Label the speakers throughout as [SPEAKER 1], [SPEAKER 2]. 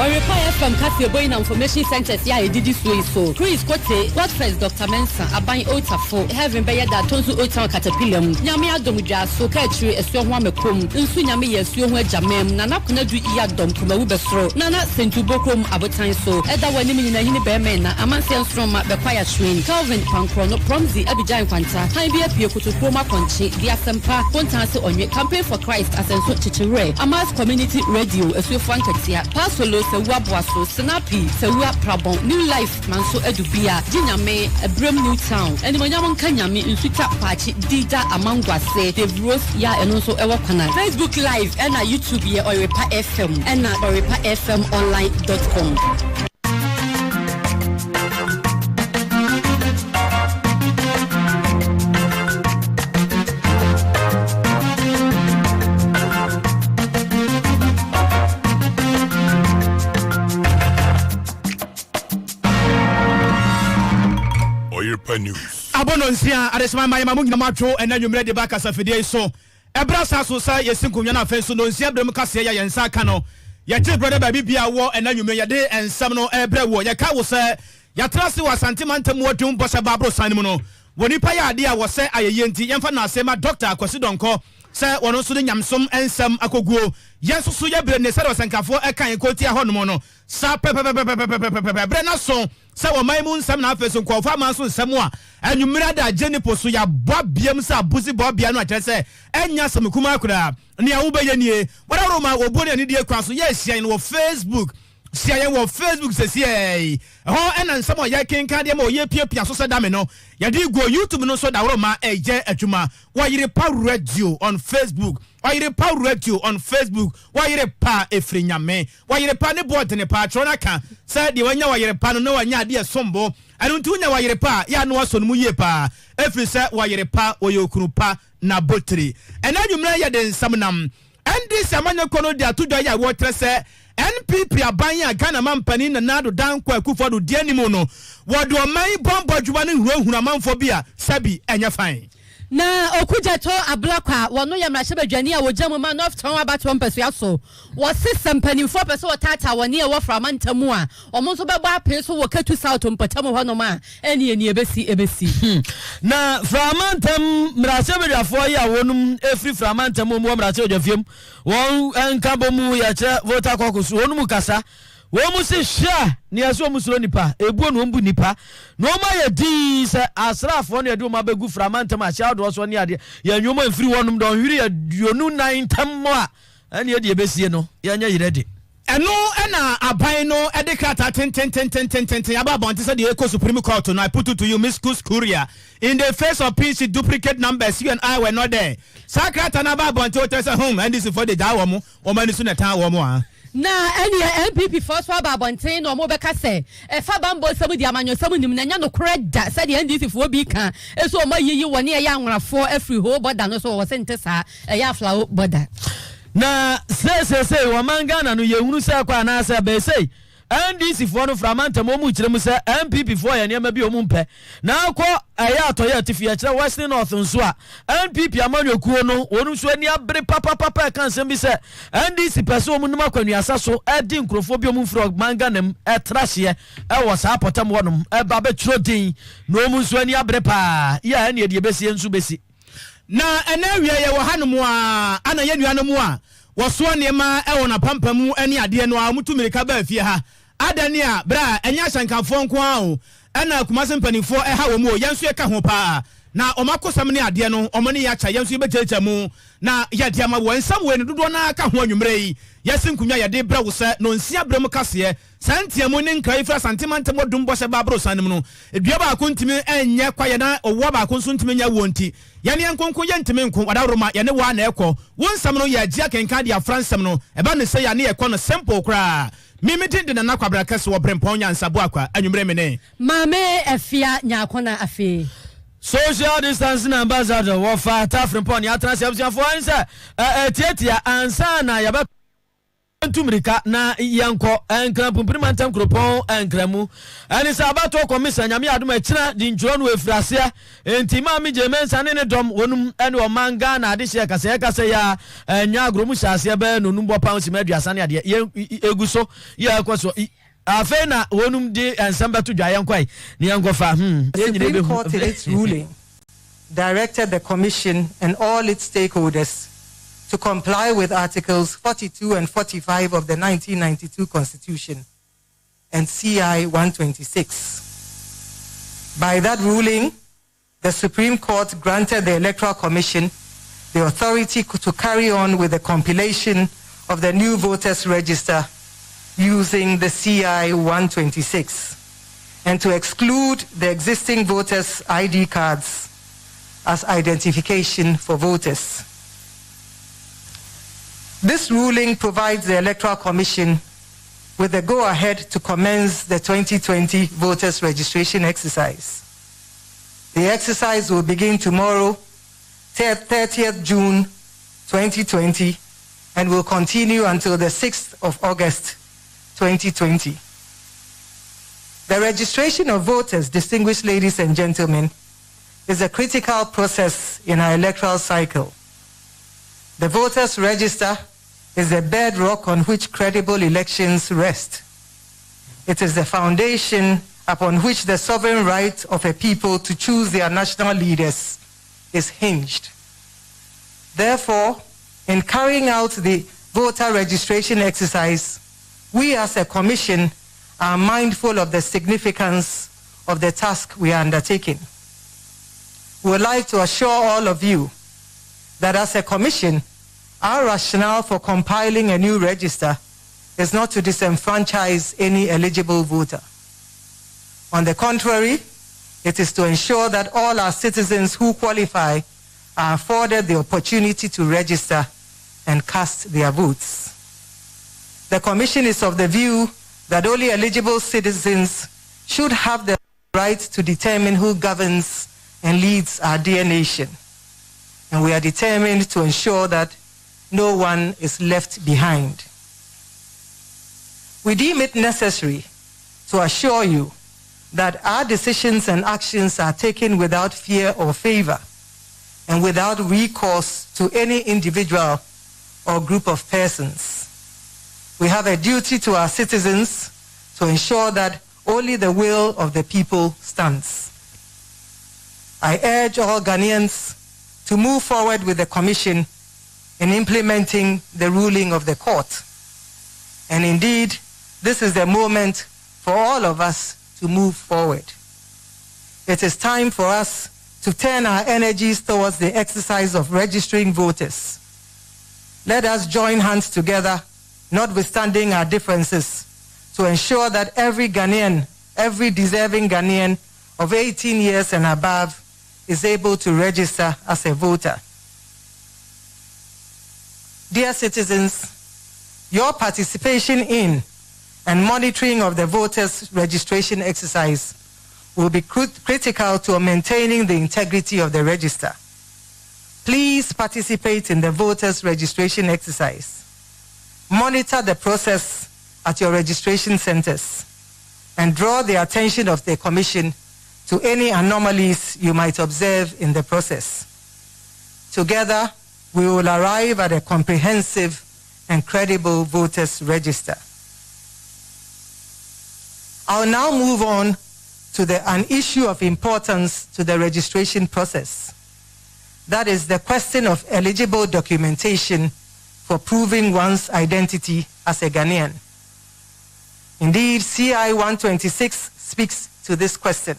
[SPEAKER 1] Oyerepa FM Kase3 information centers ya edidi so Chris Kote Godfrey Dr. Mensa aban Otafo Heaven be da tonsu Otan Caterpillar nyame adomdwa so ka chire esuo ho amekom nsu nyame yesuo ho agyamam na nakona du iya dom kuma wu besro nana sentu bokom abotan so eda wani mi na hini be men na amanse nstroma be kwaya train Calvin Pankro no promzi abijan kwanta han bi apie kotokro makonche dia sempa kontanse onwe campaign for Christ asenso chichire Amas community radio esuo fankatia pasolo sewa boaso snappy sewa prabon new life manso edubia jinyame ebrem new town eni manyam nkanyame nsuta pachi dida amangwase the rose ya enonso ewo kana Facebook live ena YouTube ye Oyerepa FM ena orepafmonline.com.
[SPEAKER 2] News. Abononsia adesma mayamu nyina matwo ena nwumre de baka safedie so ebra saso sa yesinkunwa na afenso no nsia brem kase ya yensa aka no ya che brother baby bia wo ena nwumre ya de ensam no ebre wo ya ka wo se ya trase wa santimantam wodum bosa babro sanmu no woni pa ya ade a wo se ayeye nti yemfa na asema doctor Akwasi Donko se wono so de nyamsom ensam akoguo yeso so ya bre ne se do sankafo ekan ekoti a hono no sa bre na so se wo maimu nsam na afeso nkofa ma so nsam a anwumira da jenipo so ya boabiam sa busi boabia no akere se enya samkuma akura ne a wo beye nie wora roma obori ani die kwa so ye hia no Facebook siaye wo Facebook se ho ena nsam ya kenka de ma oye piapia so se da me no ya di go YouTube no so da roma eje adwuma Oyerepa radio on Facebook Oyerepa radio on Facebook Oyerepa efrinyame Oyerepa ne board ne pa trona ka se de wanya Oyerepa no wanya de sombo anu ntu nya Oyerepa ya no aso no mu yie pa efri se Oyerepa oyokurupa na botri ena nwumra ya de nsam nam endi samanya kono de atudwa ya wo trese NPP abanya Ghana mampani na nado dankwa Akufo-Addo die ni mu no wodo man bombo dwuma ne hurahura manfo bia sabi enya fine
[SPEAKER 1] na okujato ablakwa wono yamrahye badwani a wojamu ma north town abato mpeso aso wo system panimfo peso wotata woni e wo framantamu a omo so beba apeso wo katu south mpatamu hono ma eni ebesi
[SPEAKER 3] na framantam mrahye badwafo ya wonum efri framantamu mu mrahye odwafiem won enkabo mu ya che voter caucus wonum kasa wo musi sha ni aso musuro nipa ebuo no mbu nipa no ma ye di se asrafo no edu ma begu framantam a sha do so ne ade ya nwoma mfiri wonum don hwiri ya duonu 9 tam a ene ye de besie no ya nya yirede
[SPEAKER 2] eno ena aban no ede krata ten aba bonte se the Supreme Court no I put it to you Miss Courier in the face of PC duplicate numbers you and I were not there sakrata na ba bonte o tese home and this for the dawo mo o mani so na tan wo mo a
[SPEAKER 1] na any MPP first wa babonten no mo beka se e fa bambo samu di amanyo samu nim na nya no kreda se de NDC fo bi kan e so ma yiyi woni e ya anwrafo afri ho border no so wo se ntesa e ya flower border
[SPEAKER 3] na se wa mangana no yehunu se kwa na se be sei NDC fo no framantam o mu kirem se MPP fo ya niam bi o mu mpe na akọ aya atoye atifia kire Western North nso a MPP amanyokuo no wonu so ani abre papa kan sem bi se NDC pese o mu numa kwanu asaso edi nkrofo bi o mu mfro manganam etrahye e wo sa apotam wonum e ba be tro din no mu so ani abre pa ya ene de besie nso besi
[SPEAKER 2] na ene wie ye wo hanom a ana ye nuanom a wo so nema e wona pampamu ani ade no a mutumirika ba afie ha adani a bra enya shankanfo nko a o ena kumase mpanifo e ha wo mu o yenso e ka ho pa na omakosam ne ade no omone ya cha yenso be checha mu na ya dia ma wo nsam we ne dodo na ka ho anwumre yi yesinkunya ya de bra wo se no nsia bra mu kase santiamu ne nkrai fra santimantam odum bo se babro sanim no edua ba kontimi enye kwaye na owo ba konso ntimi nya wonti yane enkonko ye ntimi nko wadaroma ye ne wa na ekọ wonsam no ya gia kenka dia fransam no e ba ne se ya ne ekọ no simple kra mimiti de na kwabra kase wo brempon nya nsabo akwa anwumre me ne
[SPEAKER 1] mame afia nya akona afi
[SPEAKER 3] social distancing ambassador wo fa tafrimpon ya transfer for answer tietia ansa na ya Tumrika na yanko enkra pumpirima ntem kropon enkramu ani sabato komisa nyame adom akira di njuro no efrasia enti ma mi jemensa ne dom wonum ene o manga na ade hye kase ya nya agromu hyase be nonum bopa si maduasa ne ade eguso ya kwaso afe na wonum di ensamba to dwa yankwai ne yankofa
[SPEAKER 4] The court in its ruling directed the commission and all its stakeholders to comply with Articles 42 and 45 of the 1992 Constitution and CI 126. By that ruling, the Supreme Court granted the Electoral Commission the authority to carry on with the compilation of the new voters register using the CI 126 and to exclude the existing voters' ID cards as identification for voters. This ruling provides the Electoral Commission with the go-ahead to commence the 2020 voters registration exercise. The exercise will begin tomorrow, 30th June 2020, and will continue until the 6th of August 2020. The registration of voters, distinguished ladies and gentlemen, is a critical process in our electoral cycle. The voters register is the bedrock on which credible elections rest. It is the foundation upon which the sovereign right of a people to choose their national leaders is hinged. Therefore, in carrying out the voter registration exercise, we as a commission are mindful of the significance of the task we are undertaking. We would like to assure all of you that as a commission, our rationale for compiling a new register is not to disenfranchise any eligible voter. On the contrary, it is to ensure that all our citizens who qualify are afforded the opportunity to register and cast their votes. The Commission is of the view that only eligible citizens should have the right to determine who governs and leads our dear nation. And we are determined to ensure that no one is left behind. We deem it necessary to assure you that our decisions and actions are taken without fear or favor and without recourse to any individual or group of persons. We have a duty to our citizens to ensure that only the will of the people stands. I urge all Ghanaians to move forward with the Commission in implementing the ruling of the court. And indeed, this is the moment for all of us to move forward. It is time for us to turn our energies towards the exercise of registering voters. Let us join hands together, notwithstanding our differences, to ensure that every Ghanaian, every deserving Ghanaian of 18 years and above is able to register as a voter. Dear citizens, your participation in and monitoring of the voters' registration exercise will be critical to maintaining the integrity of the register. Please participate in the voters' registration exercise. Monitor the process at your registration centers and draw the attention of the Commission to any anomalies you might observe in the process. Together, we will arrive at a comprehensive and credible voters register. I'll now move on to an issue of importance to the registration process. That is the question of eligible documentation for proving one's identity as a Ghanaian. Indeed, CI 126 speaks to this question.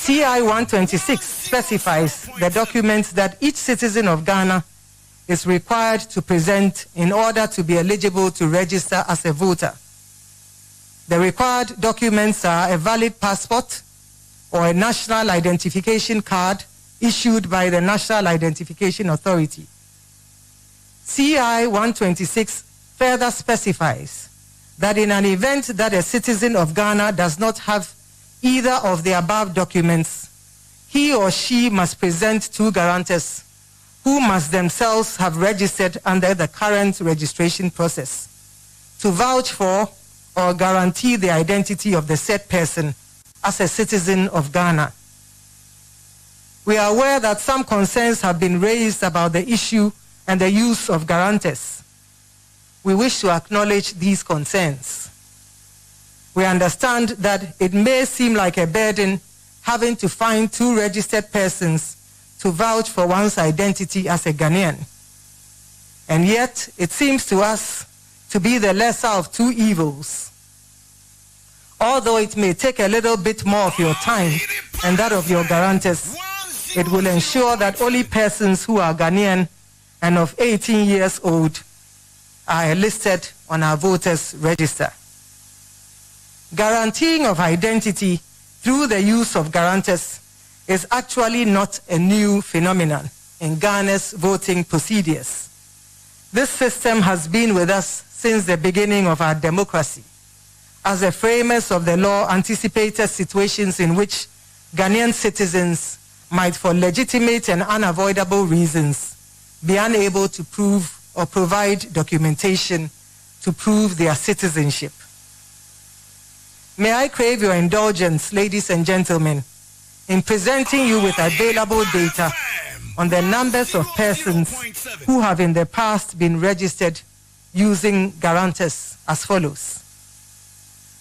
[SPEAKER 4] CI 126 specifies the documents that each citizen of Ghana is required to present in order to be eligible to register as a voter. The required documents are a valid passport or a national identification card issued by the National Identification Authority. CI 126 further specifies that in an event that a citizen of Ghana does not have either of the above documents, he or she must present two guarantors who must themselves have registered under the current registration process, to vouch for or guarantee the identity of the said person as a citizen of Ghana. We are aware that some concerns have been raised about the issue and the use of guarantors. We wish to acknowledge these concerns. We understand that it may seem like a burden having to find two registered persons to vouch for one's identity as a Ghanaian. And yet, it seems to us to be the lesser of two evils. Although it may take a little bit more of your time and that of your guarantors, it will ensure that only persons who are Ghanaian and of 18 years old are listed on our voters' register. Guaranteeing of identity through the use of guarantors is actually not a new phenomenon in Ghana's voting procedures. This system has been with us since the beginning of our democracy, as the framers of the law anticipated situations in which Ghanaian citizens might, for legitimate and unavoidable reasons, be unable to prove or provide documentation to prove their citizenship. May I crave your indulgence, ladies and gentlemen, in presenting you with available data on the numbers of persons who have in the past been registered using guarantors as follows.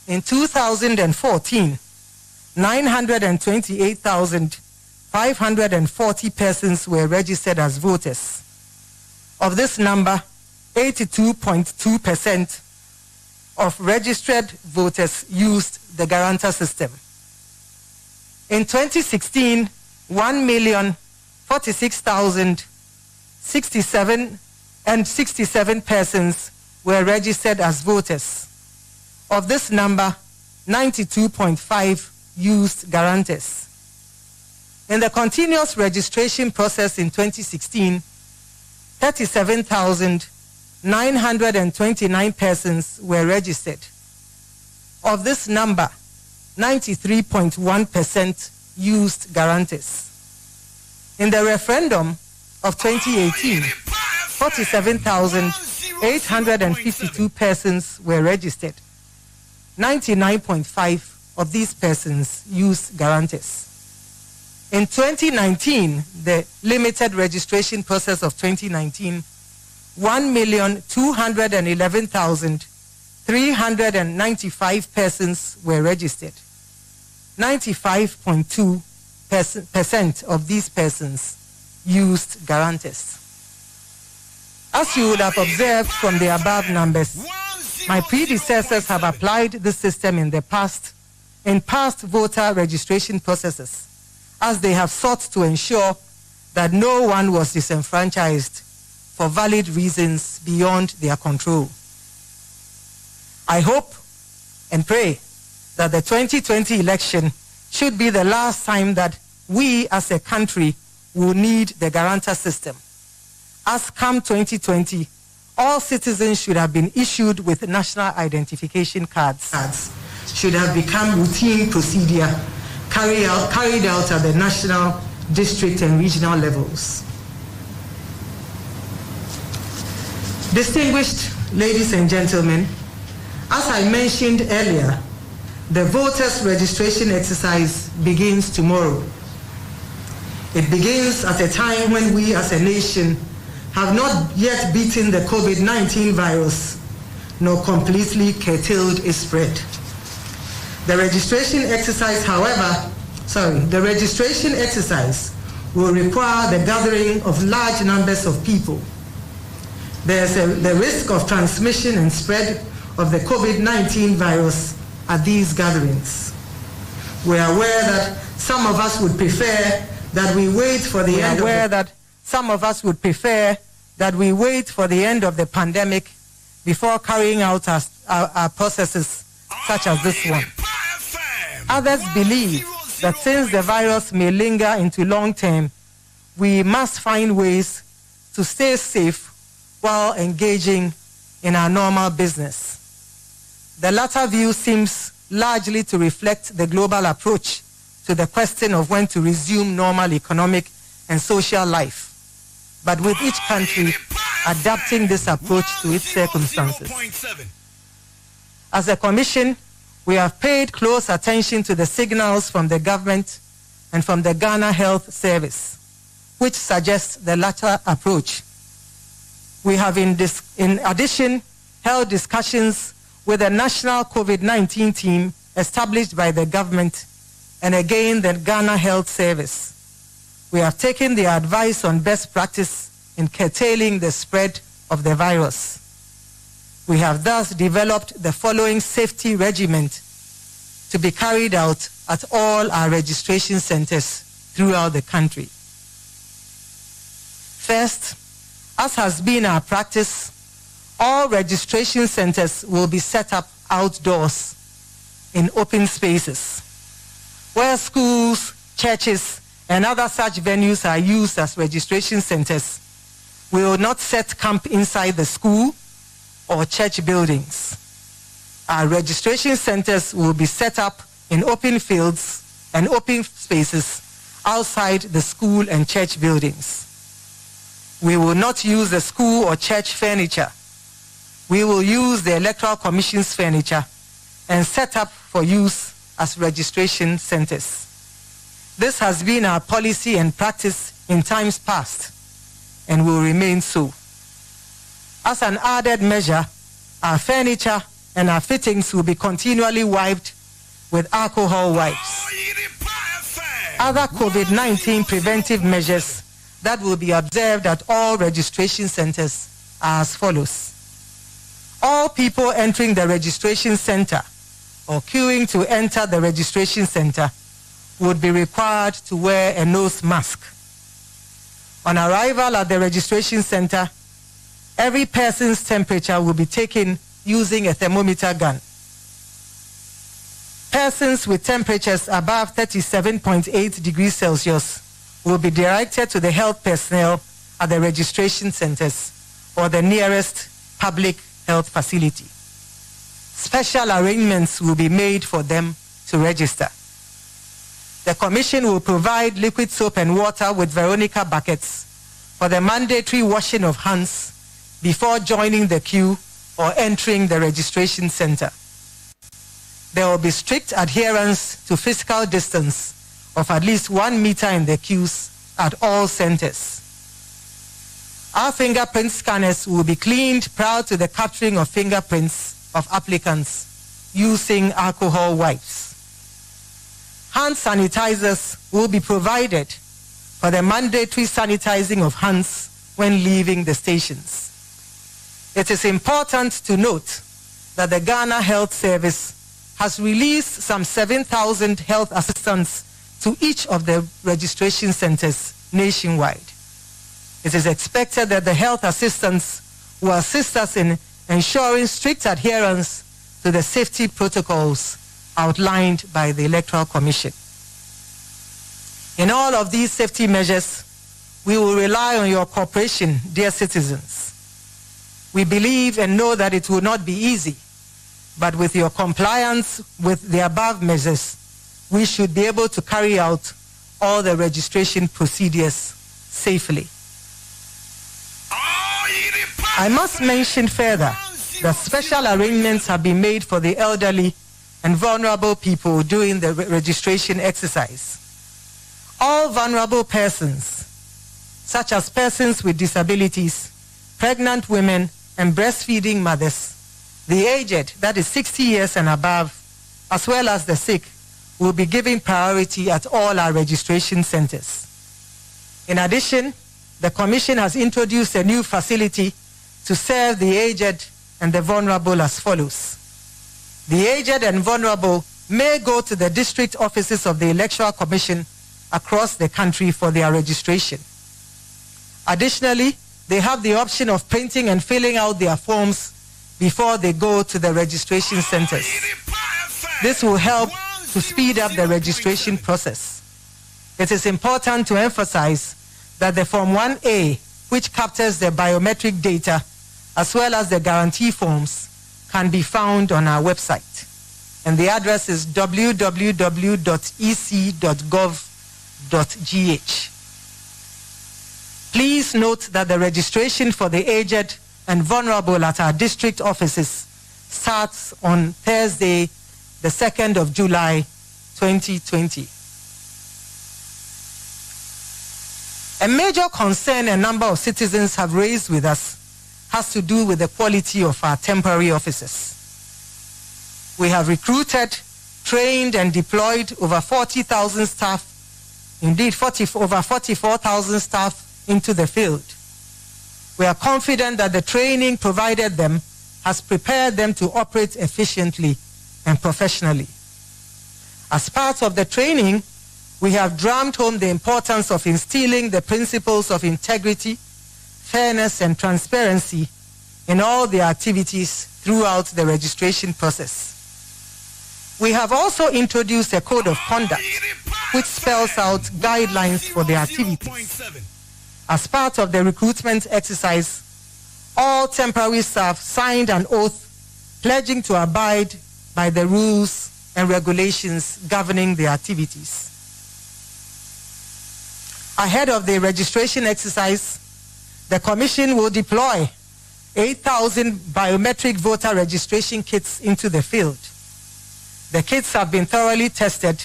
[SPEAKER 4] In 2014, 928,540 persons were registered as voters. Of this number, 82.2% of registered voters used the guarantor system. In 2016, 1,046,067 persons were registered as voters. Of this number, 92.5% used guarantors. In the continuous registration process in 2016, 37,929 persons were registered. Of this number, 93.1% used guarantors. In the referendum of 2018, 47,852 persons were registered. 99.5% of these persons used guarantors. In 2019, the limited registration process of 2019, 1,211,395 persons were registered. 95.2% of these persons used guarantors. As you would have observed from the above numbers, my predecessors have applied this system in past voter registration processes, as they have sought to ensure that no one was disenfranchised for valid reasons beyond their control. I hope and pray that the 2020 election should be the last time that we as a country will need the guarantor system. As come 2020, all citizens should have been issued with national identification cards. Should have become routine procedure carried out at the national, district, and regional levels. Distinguished ladies and gentlemen, as I mentioned earlier, the voters' registration exercise begins tomorrow. It begins at a time when we as a nation have not yet beaten the COVID-19 virus, nor completely curtailed its spread. The registration exercise, will require the gathering of large numbers of people. There's the risk of transmission and spread of the COVID-19 virus at these gatherings. We are aware that some of us would prefer that we wait for the end of the pandemic before carrying out our processes such as this one. Others believe that since the virus may linger into long term, we must find ways to stay safe while engaging in our normal business. The latter view seems largely to reflect the global approach to the question of when to resume normal economic and social life. but with each country adapting this approach to its circumstances. As a Commission, we have paid close attention to the signals from the government and from the Ghana Health Service, which suggests the latter approach. We have in addition held discussions with the National COVID-19 team established by the government and again the Ghana Health Service. We have taken their advice on best practice in curtailing the spread of the virus. We have thus developed the following safety regimen to be carried out at all our registration centers throughout the country. First, as has been our practice, all registration centers will be set up outdoors in open spaces, where schools, churches, and other such venues are used as registration centers. We will not set camp inside the school or church buildings. Our registration centers will be set up in open fields and open spaces outside the school and church buildings. We will not use the school or church furniture. We will use the Electoral Commission's furniture and set up for use as registration centers. This has been our policy and practice in times past and will remain so. As an added measure, our furniture and our fittings will be continually wiped with alcohol wipes. Other COVID-19 preventive measures that will be observed at all registration centers are as follows. All people entering the registration center or queuing to enter the registration center would be required to wear a nose mask. On arrival at the registration center, every person's temperature will be taken using a thermometer gun. Persons with temperatures above 37.8 degrees Celsius will be directed to the health personnel at the registration centers or the nearest public health facility. Special arrangements will be made for them to register. The Commission will provide liquid soap and water with Veronica buckets for the mandatory washing of hands before joining the queue or entering the registration center. There will be strict adherence to physical distance of at least 1 meter in the queues at all centers. Our fingerprint scanners will be cleaned prior to the capturing of fingerprints of applicants using alcohol wipes. Hand sanitizers will be provided for the mandatory sanitizing of hands when leaving the stations. It is important to note that the Ghana Health Service has released some 7,000 health assistants to each of the registration centers nationwide. It is expected that the health assistants will assist us in ensuring strict adherence to the safety protocols outlined by the Electoral Commission. In all of these safety measures, we will rely on your cooperation, dear citizens. We believe and know that it will not be easy, but with your compliance with the above measures, we should be able to carry out all the registration procedures safely. I must mention further that special arrangements have been made for the elderly and vulnerable people during the registration exercise. All vulnerable persons, such as persons with disabilities, pregnant women, and breastfeeding mothers, the aged, that is 60 years and above, as well as the sick, will be given priority at all our registration centers. In addition, the Commission has introduced a new facility to serve the aged and the vulnerable as follows. The aged and vulnerable may go to the district offices of the Electoral Commission across the country for their registration. Additionally, they have the option of printing and filling out their forms before they go to the registration centers. This will help to speed up the registration process. It is important to emphasize that the Form 1A, which captures the biometric data, as well as the guarantee forms, can be found on our website. And the address is www.ec.gov.gh. Please note that the registration for the aged and vulnerable at our district offices starts on Thursday, the 2nd of July, 2020. A major concern a number of citizens have raised with us has to do with the quality of our temporary offices. We have recruited, trained, and deployed over 40,000 staff, indeed over 44,000 staff into the field. We are confident that the training provided them has prepared them to operate efficiently and professionally. As part of the training, we have drummed home the importance of instilling the principles of integrity, fairness, and transparency in all the activities throughout the registration process. We have also introduced a code of conduct which spells out guidelines for the activities. As part of the recruitment exercise, all temporary staff signed an oath pledging to abide by the rules and regulations governing the activities. Ahead of the registration exercise, the Commission will deploy 8,000 biometric voter registration kits into the field. The kits have been thoroughly tested,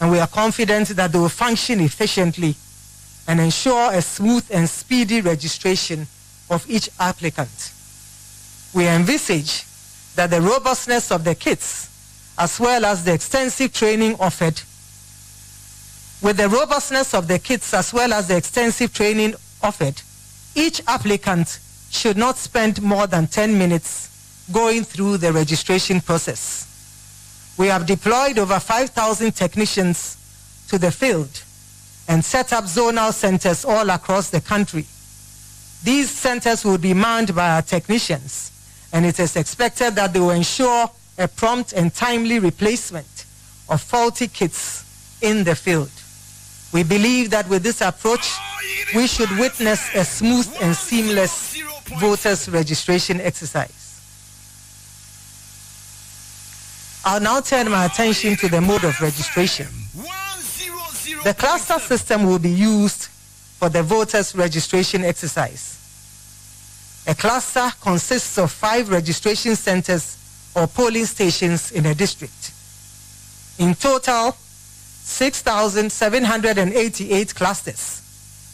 [SPEAKER 4] and we are confident that they will function efficiently and ensure a smooth and speedy registration of each applicant. We envisage that the robustness of the kits, as well as the extensive training offered, each applicant should not spend more than 10 minutes going through the registration process. We have deployed over 5,000 technicians to the field and set up zonal centers all across the country. These centers will be manned by our technicians, and it is expected that they will ensure a prompt and timely replacement of faulty kits in the field. We believe that with this approach, we should witness a smooth and seamless voters' registration exercise. I'll now turn my attention to the mode of registration. The cluster system will be used for the voters' registration exercise. A cluster consists of 5 registration centers or polling stations in a district. In total, 6,788 clusters,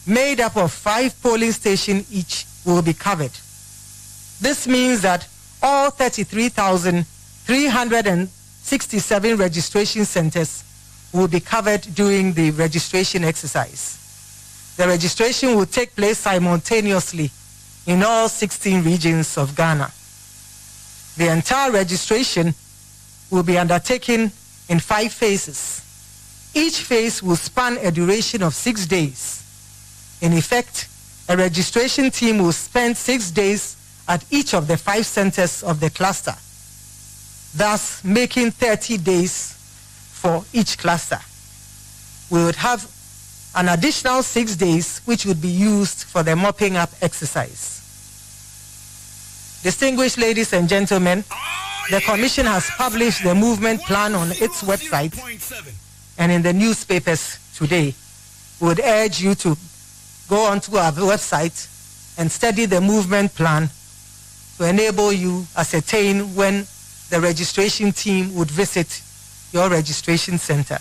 [SPEAKER 4] made up of 5 polling stations each, will be covered. This means that all 33,367 registration centers will be covered during the registration exercise. The registration will take place simultaneously in all 16 regions of Ghana. The entire registration will be undertaken in 5 phases. Each phase will span a duration of 6 days. In effect, a registration team will spend 6 days at each of the 5 centers of the cluster, thus making 30 days for each cluster. We would have an additional 6 days which would be used for the mopping up exercise. Distinguished ladies and gentlemen, the Commission has published the movement plan on its website and in the newspapers today. We would urge you to go onto our website and study the movement plan to enable you ascertain when the registration team would visit your registration center.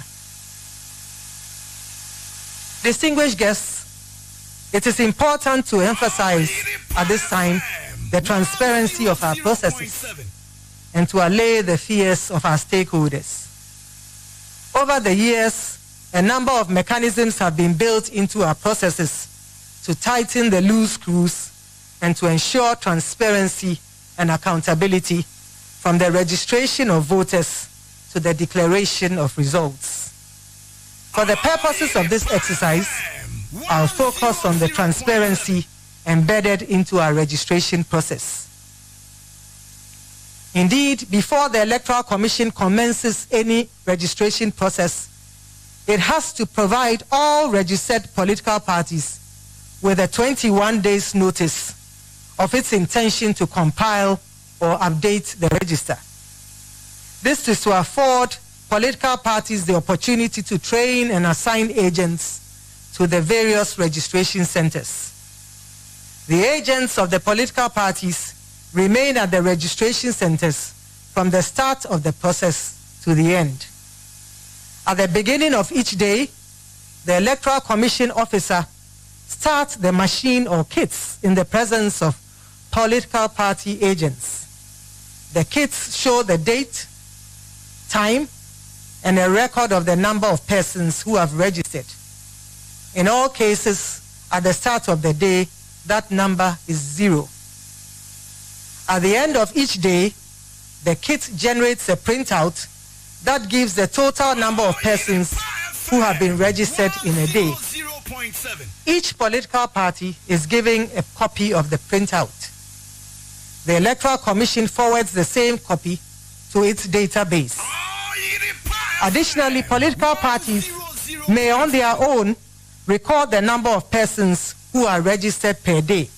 [SPEAKER 4] Distinguished guests, it is important to emphasize at this time the transparency of our processes and to allay the fears of our stakeholders. Over the years, a number of mechanisms have been built into our processes to tighten the loose screws and to ensure transparency and accountability from the registration of voters to the declaration of results. For the purposes of this exercise, I'll focus on the transparency embedded into our registration process. Indeed, before the Electoral Commission commences any registration process, it has to provide all registered political parties with a 21 days notice of its intention to compile or update the register. This is to afford political parties the opportunity to train and assign agents to the various registration centers. The agents of the political parties remain at the registration centers from the start of the process to the end. At the beginning of each day, the Electoral Commission officer starts the machine or kits in the presence of political party agents. The kits show the date, time, and a record of the number of persons who have registered. In all cases, at the start of the day, that number is 0. At the end of each day, the kit generates a printout that gives the total number of persons who have been registered in a day. Each political party is given a copy of the printout. The Electoral Commission forwards the same copy to its database. Additionally, political parties may on their own record the number of persons who are registered per day.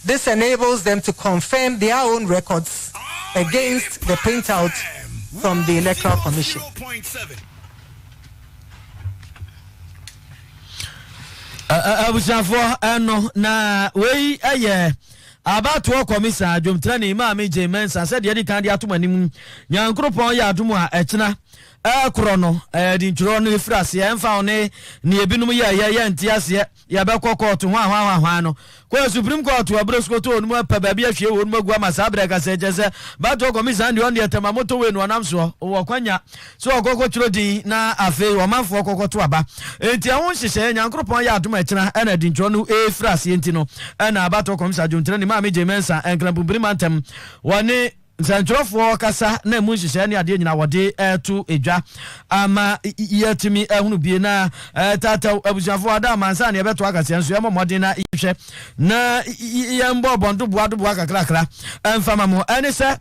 [SPEAKER 4] This enables them to confirm their own records against the printout from the Electoral Commission.
[SPEAKER 3] Abusafo eno na wei aye abatoɔ komisa dwomtrani maame Jemensa sɛ de kan de atom anim nyankropɔn yɛ adom a ɛkyena korɔ no de ntworo no frase ɛmfa one ne ebinom yɛ ntiase ya bɛkɔ court ho ahwa no ko Supreme Court abrosko to onum pa ba bia hwie onum agua masabre ka sɛ jese batoɔ komisa de on de temamoto we no anam so wɔ kwanya so ɔkɔkɔ tworo din na afei ɔmanfo ɔkɔkɔ to aba enti ɛho hyehyɛ nyankropɔn yɛ adom ɛkyena ɛna de ntworo no frase enti no ɛna abatoɔ komisa dwomtrani maame Jemensa enklampubiri mantem wɔne nsantwerɛfoɔ kasa na mu hyehyɛ ne adeɛ nyina wɔde to edwa ama yɛtumi ehunu bie na tata abusuafoɔ ada mansa ne yɛbɛto akasɛ nso yɛmɔ mɔden na yɛhwɛ na yɛmbɔ bɔndo boa kakrakra ɛmfama mo ɛne sɛ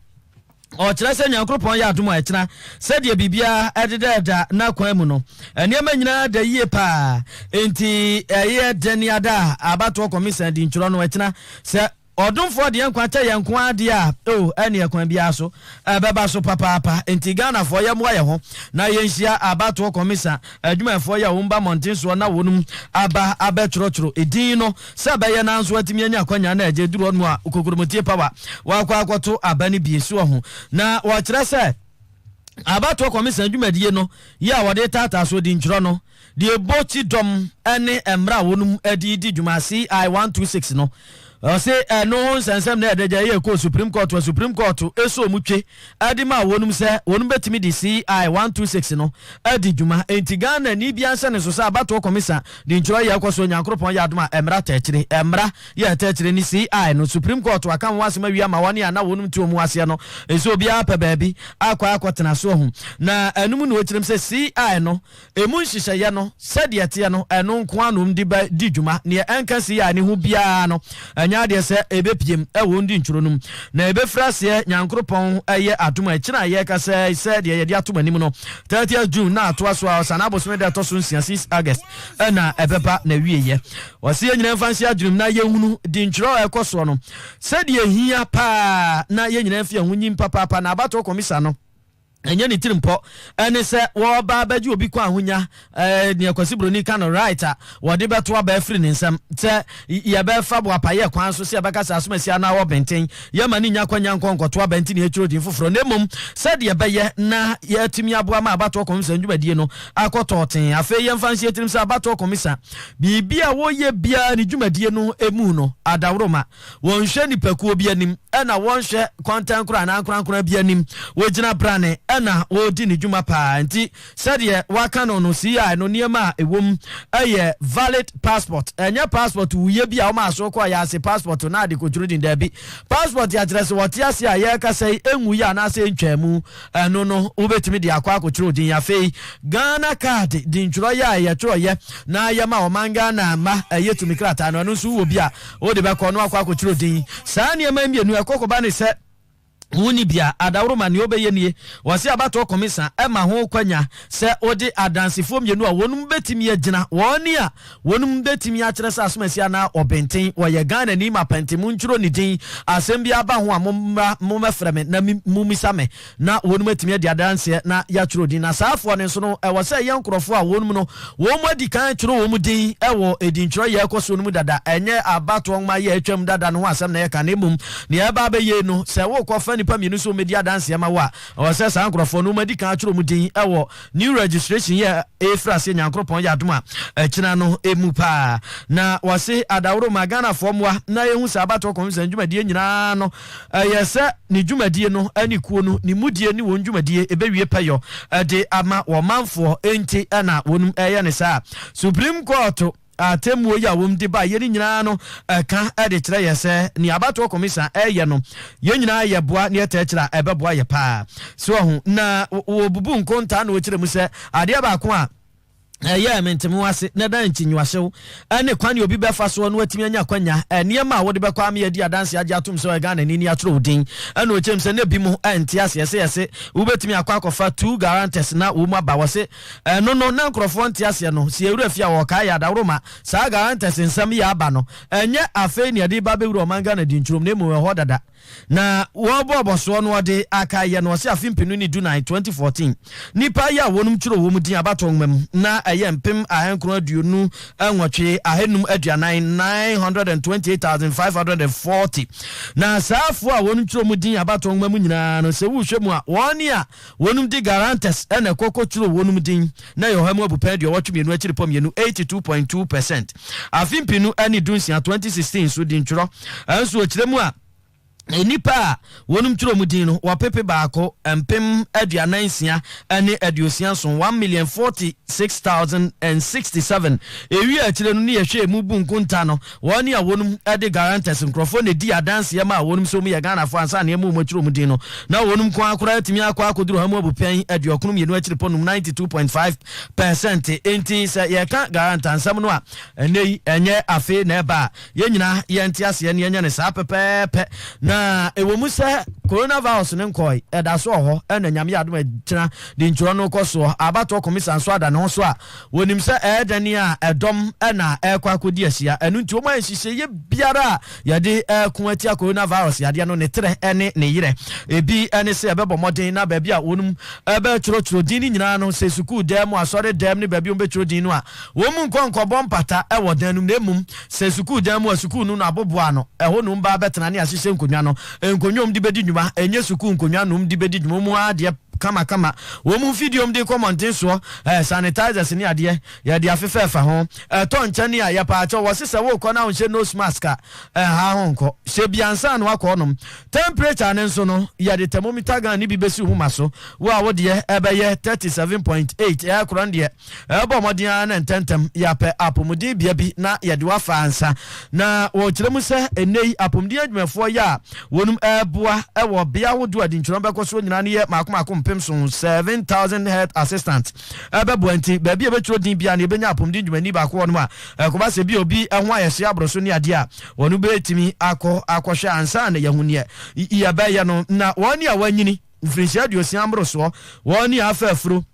[SPEAKER 3] ɔkyerɛ sɛ nyankropɔn yɛ adom a ɛkyena sɛdeɛ bibia ɛdedɛda na kwan mu no nneɛma nyinaa da yie paa enti ɛyɛ dɛniada abatoɔ komisa di ntwerɛ no ɛkyena sɛ ɔdomfoɔ de yankwa kyɛ yankwa ade a ɛne yakwan bia so bɛba so papaapa enti Ghanafoɔ yɛ mmoa yɛ ho na yɛnhyia abatoɔ komisa adwumafoɔ yɛ wɔmba mɔntensoɔ na wɔnum aba abɛtwerɛtwerɛ edin no sɛ bɛyɛ nanso atimi anya akwanya na agye duru no a kokoromotie pawa wakɔ akɔto aba ne bie so ho na wɔkyerɛ sɛ abatoɔ komisa adwumadie no yɛ a wɔde tata so di ntwerɛ no de bochi dom ene emra wonum edi di dwuma CI 126 no say no sensem na edeja ye ko Supreme Court eso mutwe adima wonum se wonum betimi di CI 126 no edi dwuma enti Ghana ni bia nse ne so sa abato komisa di ntworo ye akoso nyankropon ya adoma emra techire ni CI no Supreme Court aka wase ma wi ma woni ana wonum ti omu ase no eso bia pa baabi akwa so ho na enum no okirem se CI no emu nhihye ye no se de ete no eno nko anum di dwuma ne enka CI ne ho bia no anya de se ebepiem ewo ndi ntworo num na ebefrase nyankropon eye adoma ekira ye ka se de ye de atoma nim no 30 June na ato aso a sana bosome de toso 6 August na ebepa na wieye wase nyina mfansi adwum na yehunu di ntworo ekoso no se de ehia pa na ye nyina mfia hunyim papa na abato komisa no enye ni tirimpo ene se wo ba baji obi kwa ahonya ne akwasi broni ka no right a wo de beto aba afri ne nsam te ye be fa bo apaye kwan so se beka sa asomasi ana wo benten ye ma ni nya kwanya nkonkoto aba nti ne heturo din foforo ne mum se de be ye na ye timi aboa ma abato komisa ndwumadie no akoto ten afa ye mfansi etirim se abato komisa bibia wo ye bia ne dwumadie no emu no adawroma won hwe ni pakuo bia nim na won hwe kwantan kura na ankran bia nim wo gina brane na wodi ni dwuma pa nti sɛdeɛ waka no no CI no niema ewom ɛyɛ valid passport ɛnya passport wuye bia o ma so kɔ ya se passport na de koturu din da bi passport ya kyerɛ sɛ wɔte ase a yɛ ka sɛ enwu ya na sɛ ntwamu ɛno no wobetimi de akɔ akoturu din ya fei Ghana card din tworo ya yɛ tworo yɛ na yɛ ma o manga na ma ɛyɛ tumi krata no no so wo bia o de bɛkɔ no akɔ akoturu din saa niema mmienu ɛkɔkɔba ne sɛ woni bia adawroma ne obeye nie wase abato komisa ema ho kwanya se odi adansifo mienu a wonum betimi agina woni a wonum betimi a kire sa asomasi na obenten woye Ghana ni mapentimu nturo ni din asem bia ba ho a momma freme na mumisame na wonum etimi adi adanse na ya kiro din na saafo ne nso no wase ye nkrofo a wonum no wom adi kan kiro wom din ewo edi nturo ye ekoso wonum dada enye abato ma ye atwam dada no ho asem na ye ka ne mum ne e ba be ye no se wo kofa nipa mienu so media dance ya mawa o se sa nkrofo no madi kan aturo mu din ewo new registration ye efrase nyankropon ya adoma kina no emu pa na wase adawro magana fomwa na yehu sa abato komisa dwumadie nyina no yese ni dwumadie no ani kuo no ni mudie ni won dwumadie ebewie payo de ama wo manfo enti na wonum eye ne sa Supreme Court atemu ya wom de ba yeri nyina no ka ade kire yese ni abato komisa eye no ye nyina ye boa ne eta kira ebeboa ye pa so ho na obubu nkonta na o kire mu se ade ba ko a yeah, mentemu wase na dan chinwahyew ene kwan obi befa so no atimi anya kwanya niema wo de bekwa me adi adanse age atum so Ghana ni ni atro odin ene o chem se na bi mu enti ase wo betimi akwakofa 2 guarantors na wo mu aba wase no na nkrofo enti ase no se ewura fia wo ka ya dawroma sa guarantors nsam ya aba no enye afe ni ade ba bewura omanga na di ntrum na mu ho dada na wo bobo so no de akaye no se afimpinu ni Dunai 2014 nipa ya wonum kiro wo mu din abato ngmam na ayempem ahenkro aduonu anwotwe ahenum aduanan 928,540 na saafo a wonum kiro mu din abato ngmam nyina no se wuhwe mu a woni a wonum di guarantors ene kokko kiro wonum din na yo hamu abupa de wotwe mienu akiri pom mienu 82.2%. afimpinu ani dunsia 2016 so din kiro anso akire mu a nipa wonum kiro mu din no wapepe baako empem aduanansia ane aduosia so 1,046,067 ewi akire no ne yehwe mu bunkunta no woni a wonum ade guarantors nkrofo ne di adanse ma wonum so mu ye Ghana fo ansa ne mu kiro mu din no na wonum kwa akora timi akwa akoduru ha mu abupan aduokunu mienu akire ponum 92.5% enti se ye ka guarantors sam no a enei enye afe na eba ye nyina ye ntiase ne enya ne sa pepepe na ewomu se coronavirus ne nkoi eda so ho ena nyame adom agina de nturo no koso abato komisa so ada no so a wonim se edani a edom ena ekwakodi asia enu nti omo ansise ye biara ya de kuatia coronavirus ya de no ne tre ene ne yire ebi ene se ebebo modern na ba bia wonum ebe churo din ni nyina no se suku dem asore dem ne ba bi ombe churo din no a womu nkonko bompata ewo danum na emum se suku dem a suku nu na aboboa no eho nu mba betena ne asise nkonwa no nkonyom di bedi dwuma enye suku nkonwa num di bedi dwuma mu ade kama wo mu video mde commenting so sanitizers ni ade ya de afefa ho to nchani a ya pa acho wo sese wo ko na wo she nose mask ha honko she biansa no akonom temperature ne nso no ya de thermometer gan ni bi besi huma so wo a wo de ebeye 37.8 ya kron de ebo modian na ntentem ya pe apomudi bia bi na ya de wafa ansa na wo kiremu se enei apomudi adwumefo ya wonum eboa ewo bia wodu adi ntworo bekoso nyina ne ye makomakom 7,000 health assistants buanti baby betro din bia na ebenya apomdi dwumani ba ko no a ko se bi obi ho ayese abroso ne ade a wonu betimi akohwe ansa na yahunie iya ba ya no na woni a wanyini mfirisia diosia ambroso woni afafuro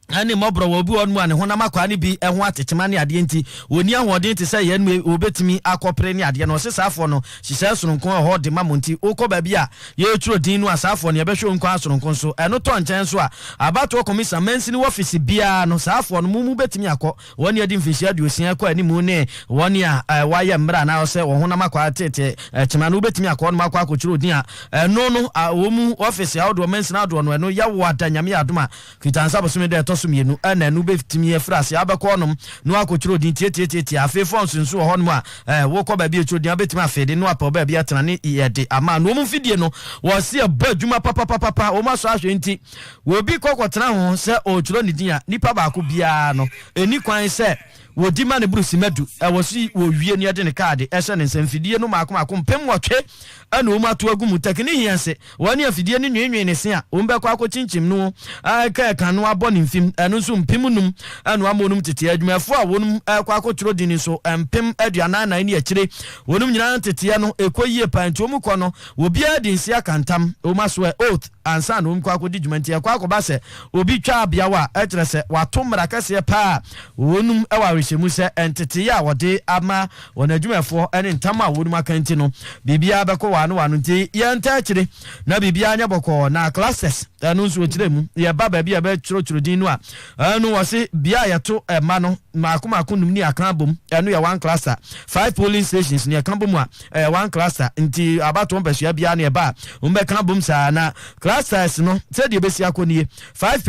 [SPEAKER 3] ani mobro wo bi onu ane honam akwa ne bi eho atechema ne ade enti oni ahoden te se ye nu obetimi akopre ne ade no sesafo no hihye soronko ho de mamonti okoba bi a ye turo din nu asafo ne ebehwe nko asoronko so eno to nchen so a abato komisa mansini office bia no safo no mumu betimi akọ woni ade mfihye ade osia kwa ni mu ne woni a waye mra na se wo honam akwa tete chema no betimi akọ no akwa akoturo din a no wo mu office a do mansini ado no eno ya wada nyame adoma kitansa bosume de mienu ana nu betimi efrase abekonom no akoturo din tietie afefo nsunsu ho no a wo ko ba bi eturo din abetimi afede no apa ba bi atena ne yede ama no mu fidie no wo se abadwuma papa o maso ahwe nti wo bi kokotena ho se oturo ne din a nipa ba ko bia no eni kwan se wo di ma ne bruce medu wo si wo wie ne de ne card ehye ne nsɛmfidie no maako mpem wɔtwe ana wo mato agum teknihianse wɔne afidie ne nwenwen ne se a wo mbɛkɔ akɔkyinkyim no ka no abɔ ne mfim ɛno nso mpem num ana amonum tete adwumafo a wonum akɔ akɔtro di ne so mpem aduanan ne akyire wonum nyina tete no ekoyie panto mu kɔ no obia di nsia kantam wo maso oath ansa no mkɔ akɔdi dwumanti akɔ akɔba sɛ obi twa abiawa ɛkyerɛ sɛ wato mmara kɛseɛ paa wonum ɛwɔ arehyɛmu sɛ entete a wɔde ama wɔn adwumafo ɛne ntam a wonum akanti no bibia bɛkɔ wano nti yɛnta akyire na bibia anya bɔkɔ na classes ɛno nso kyerɛ mu yɛba baabi a bɛkyerɛkyerɛ din no a ɛno wɔse bia yɛto ɛma no maako num ni aka bom ɛno yɛ one cluster 5 polling stations ne aka bom a one cluster nti abato mpɛsua bia ne ɛba umbɛka bom saa na clusters no sɛdeɛ bɛsi akɔ nie 5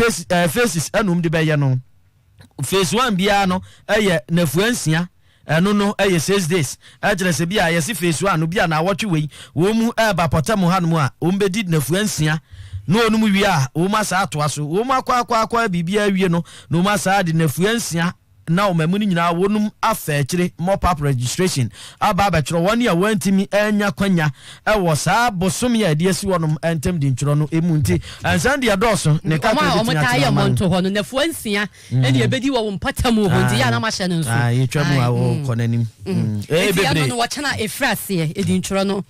[SPEAKER 3] phases ɛnom de bɛyɛ no phase 1 bia no ɛyɛ nafuansia ɛno no ɛyɛ 6 days ɛkyerɛ sɛ bia yɛsi phase 1 no bia na awɔtwe wei wo mu ɛba pɔtam hanom a umbɛdi nafuansia no onum wie a wo ma saa to aso wo ma akwa bibia wie no no ma saa de nafuansia na o mamu ni nyina wonum afa akyire mop up registration aba betro woni a wantimi anya kwanya ewo saa bosom ya de asi wonom entem di ntro no emu nti ansan de adoso ne ka ka
[SPEAKER 1] o mata ya monto ho no na fuansia e de ebedi wo mpatamu ho nti ya na ma hye no nso
[SPEAKER 3] yetwa mu a wo konanim
[SPEAKER 1] bebre no wo chana efrase e di ntro no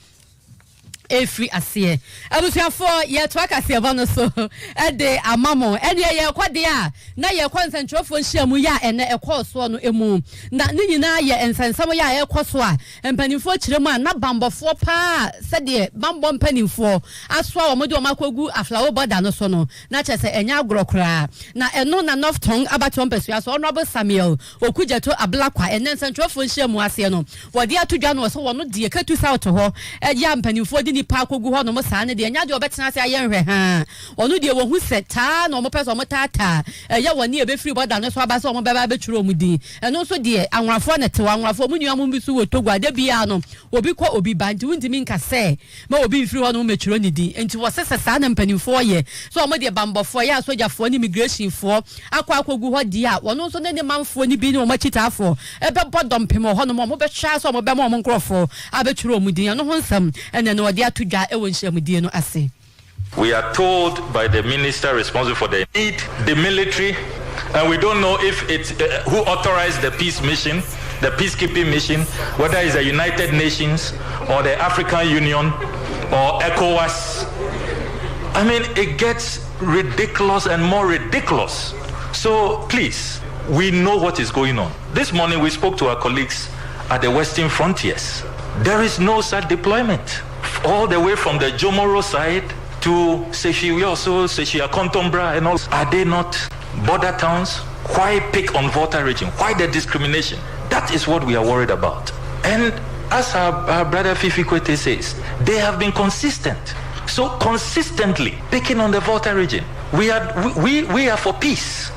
[SPEAKER 1] efri asie abusuafo ye to akase ba no so e de amamo e de ye kwade a na ye concentrofo nhyiamu ya ene ekoso no emu na ne nyina ye ensensam ya ekoso a empanimfo kiremu a na bambofo pa se de bambo mpanimfo aso a omode omakogu aflawo border no so no na chese enya agrokra na eno na Northton abaton pesua so honorable Samuel Okujeto Ablakwa ene ensentrofo nhyiamu ase no wode atodwa no so wono de katu south ho ya mpanimfo ni pa kogu ho no mo saa ne de nya de obetena se aye nhwe ha onu de wo hu seta na omo pese omo tata ya woni e be free border no so aba se omo beba be twiro omudi eno so de anwrafo ne tewa anwrafo mu nua mo bi so wo togwa de bia no obi kɔ obi banti wuntimi nka se ma obi free ho no me twiro ne di enti wo sese saa na mpanimfo ye so omo de bambofo ya sojafo ni immigration fo akogu ho di a wono so ne ne manfo ni bi ni omo chitafo ebe bodom pemo ho no mo be twa so omo be mo nkrofo abe twiro omudi eno ho nsam ene no de
[SPEAKER 5] We are told by the minister responsible for the need, the military, and we don't know if it's who authorized the peace mission, the peacekeeping mission, whether it's the United Nations or the African Union or ECOWAS. I mean, it gets ridiculous and more ridiculous. So please, we know what is going on. This morning we spoke to our colleagues at the Western Frontiers. There is no such deployment. All the way from the Jomoro side to Sechia Contombra and all. Are they not border towns? Why pick on Volta region? Why the discrimination? That is what we are worried about. And as our brother Fifi Kwete says, they have been consistent. So consistently picking on the Volta region. We are for peace.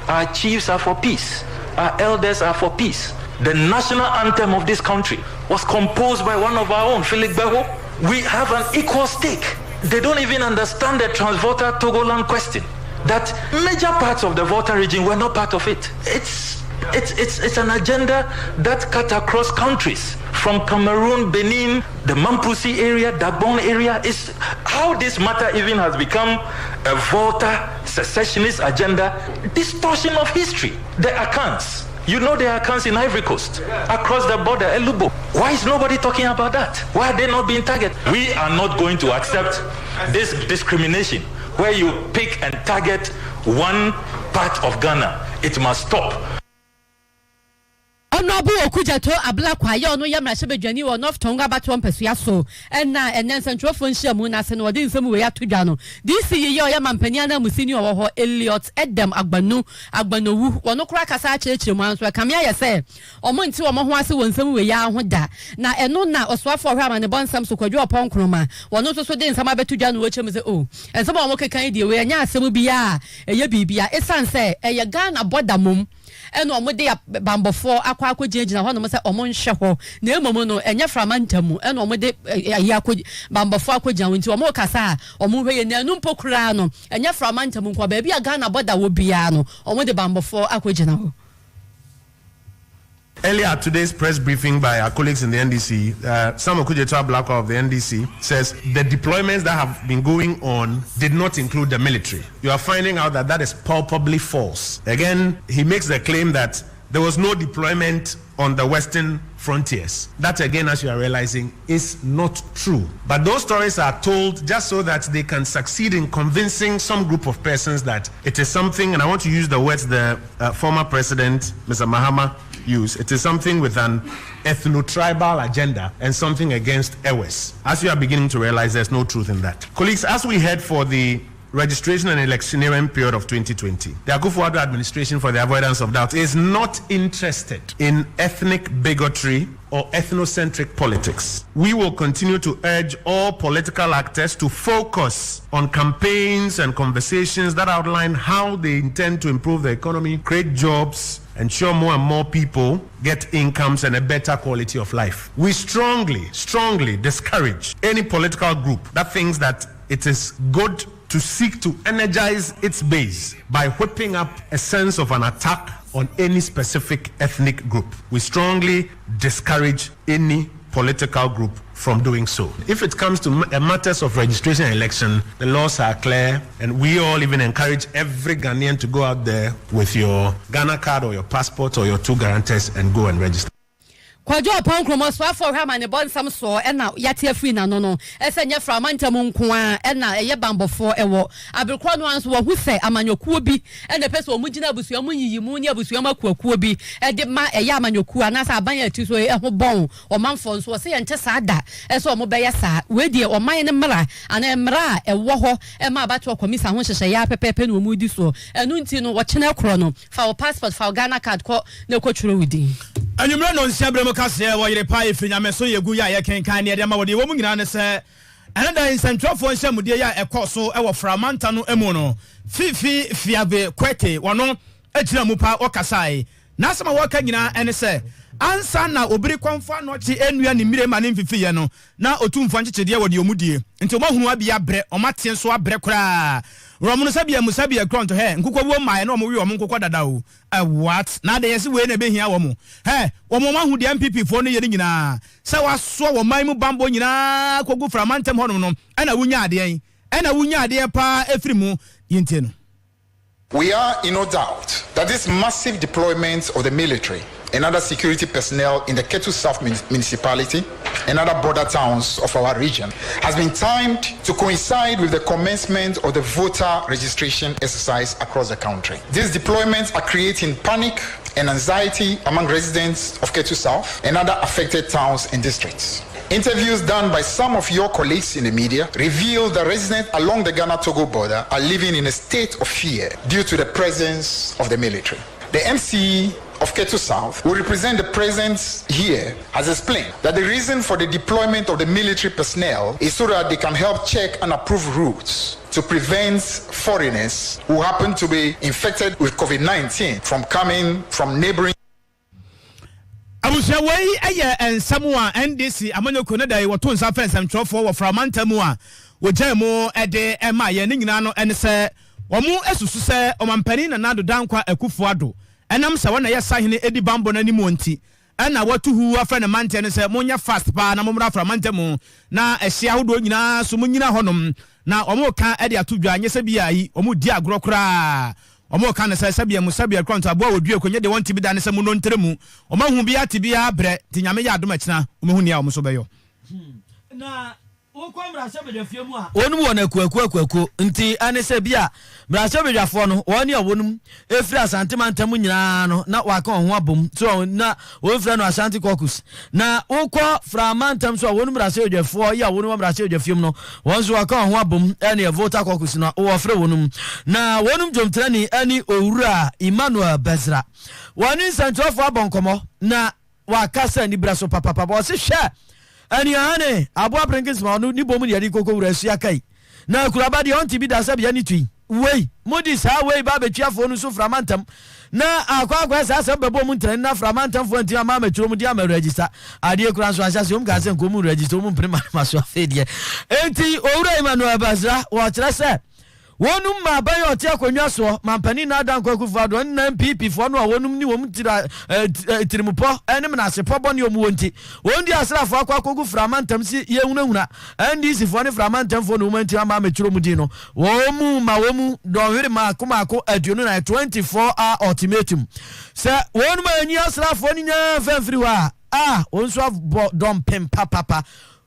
[SPEAKER 5] Our chiefs are for peace. Our elders are for peace. The national anthem of this country was composed by one of our own, Philip Beho. We have an equal stake. They don't even understand the Transvolta Togoland question. That major parts of the Volta region were not part of it. It's an agenda that cut across countries. From Cameroon, Benin, the Mampusi area, Dagbon area. Is how this matter even has become a Volta secessionist agenda. Distortion of history. The accounts. You know there are accounts in Ivory Coast, across the border, Elubo. Why is nobody talking about that? Why are they not being targeted? We are not going to accept this discrimination where you pick and target one part of Ghana. It must stop.
[SPEAKER 1] Honorable Okujeto Ablakwa ya ono yamra shebedwani wo Northton abato mpesua so na enensentro nhyiamu na se no odi nsem we atodwa no DC ye ya mampania na musini wo ho Elliot Edem Agbanowu wono kura kasa akyerɛkyerɛ mu anso kamia ye se omo nti wo mo ho ase wo nsem we ya ho da na eno na osoafo hwa ma ne bonsam so kwadwo opɔnkroma wono so de nsam abetodwa no wo kyem se o ensam wo kekan die we anya asem bia eye bibia esanse eye Ghana border mom eno omode bambofo akwagyina ho no se omo nhwe ho na emomo no enye framantamu eno omode bambofo akwagyina ho nti omo kasa omo hweye na anu mpokura no enye framantamu kwa ba bia Ghana border wo bia no omode bambofo akwagyina ho
[SPEAKER 6] Earlier at today's press briefing by our colleagues in the NDC, Samuel Kujetua Blackwell of the NDC says the deployments that have been going on did not include the military. You are finding out that that is palpably false. Again, he makes the claim that there was no deployment on the western frontiers. That again, as you are realizing, is not true. But those stories are told just so that they can succeed in convincing some group of persons that it is something, and I want to use the words the former president, Mr. Mahama, used. It is something with an ethno-tribal agenda and something against EWES. As you are beginning to realize, there's no truth in that. Colleagues, as we head for the registration and electioneering period of 2020, the Akufo-Addo administration, for the avoidance of doubt, is not interested in ethnic bigotry or ethnocentric politics. We will continue to urge all political actors to focus on campaigns and conversations that outline how they intend to improve the economy, create jobs, ensure more and more people get incomes and a better quality of life. We strongly discourage any political group that thinks that it is good to seek to energize its base by whipping up a sense of an attack on any specific ethnic group. We strongly discourage any political group from doing so. If it comes to matters of registration and election, the laws are clear, and we all even encourage every Ghanaian to go out there with your Ghana card or your passport or your 2 guarantors and go and register.
[SPEAKER 1] Kwajo upon Kromoswa for him and a bon some so and now Yatia free no Esenya from Mantamunqua and now a bambo for a war. I will crown ones who say Amanyo Kubi and the person Mujina Busiamuni Munia Busiama Kubi and the ma a Yamanyoku and as I buy a Tuesday a bon or Manfons was saying Tessada as or Mobayasa, Wedia or Mine and Mara and Mra a Waho and my battle commissa when she say ya pepe no moody so and Nuntino watching a chrono for our passport for Ghana card call no coach Rudy.
[SPEAKER 2] And you run on Sabremo Kase, Oyerepa Kase3, so you go ya can kind of the woman in say, and in Central for Samudia, a coso, our Framantano Emono, Fifi, Fiave, Quete, one, Echinamupa or Kasai, Nasama Wakagina, and say, Ansa na obere kwamfa no che enua ni mire mane mfifi no na otumfa nchechede wode omudie nti omahu abia bre omatie so abre kra romuno sabia kronto he nkukwabuo mae na omowe omo nkukwa dada o what na de yesi we na behia wo mo he wo mo mahu de MPP fo no ye nyina se waso wo man mu bambo nyina kogu framantem hono no ana wunya ade pa efrimu yintie no.
[SPEAKER 7] We are in no doubt that this massive deployment of the military and other security personnel in the Ketu South municipality and other border towns of our region has been timed to coincide with the commencement of the voter registration exercise across the country. These deployments are creating panic and anxiety among residents of Ketu South and other affected towns and districts. Interviews done by some of your colleagues in the media reveal that residents along the Ghana-Togo border are living in a state of fear due to the presence of the military. The MC of Ketu South, who represent the presence here, has explained that the reason for the deployment of the military personnel is so that they can help check and approve routes to prevent foreigners who happen to be infected with COVID-19 from coming from neighboring.
[SPEAKER 2] Abusia wei eye ensamwa NDC amanyoko na dai woto nsa fa ensamtwofo wo framantamu a wojamo ede ema ye ne nyina no ene se omu esusu se omampani na nado dankwa Akufo-Addo enam se wona ye sahene edi bambo na nimu nti ena watuhu afa na mante ne se monya fast pa na momra framantamu na ehia hodo nyina so munyina honom na omu ka ede atodwa anyese bia yi omu di agro kra omo kan se sabia kronto abo odue konye de won tibi da ne se mu no ntremu omo hu bia tibia bre tinyame ya adoma kina omo hu ni a omo so beyo
[SPEAKER 3] na wokwamra se bedafie mu a wonu wona kwaku nti ane se bia mra se bedafo no woni awonum efri asante mantam nyina no na waka ho abom so na wonfra no asante caucus na wokọ fra mantam so wonum mra se bedafo ya wonum mra se bedafie mu no wonso waka ho abom ene voter caucus na wo frɛ wonum na wonum jomtrani ani owura Emmanuel Bezra woni centrofo abonkomo na wakasa ni braso papa bo se hwe ani ane aboa prinkins ma no ni bomu de koko wura su akai na kuraba de onti bi da sabia ni tui wei modi sa wei ba betuafo no so framantam na akwa sa sa bebo mu ntran na framantam fo ntia ma maturo mu dia ma register ade kura so asase um ka se nkomu register um prima ma so afedie enti owura Emmanuel Bazra wo kire se wonum ma ban yo tia konwa so mampani na dan kwaku fado na MPP fo no a wonum ni wom tira tirimupo enem na sepo bone omu wonti wondi asrafo akwakogu framantam si ye hunahuna NDC fo ne framantam fo no manti ama meturo mudi no womu ma womu don hwere ma komako aduonu na 24 hour ultimatum se wonum anyi asrafo ni nya fanfiri wa onso don pem papa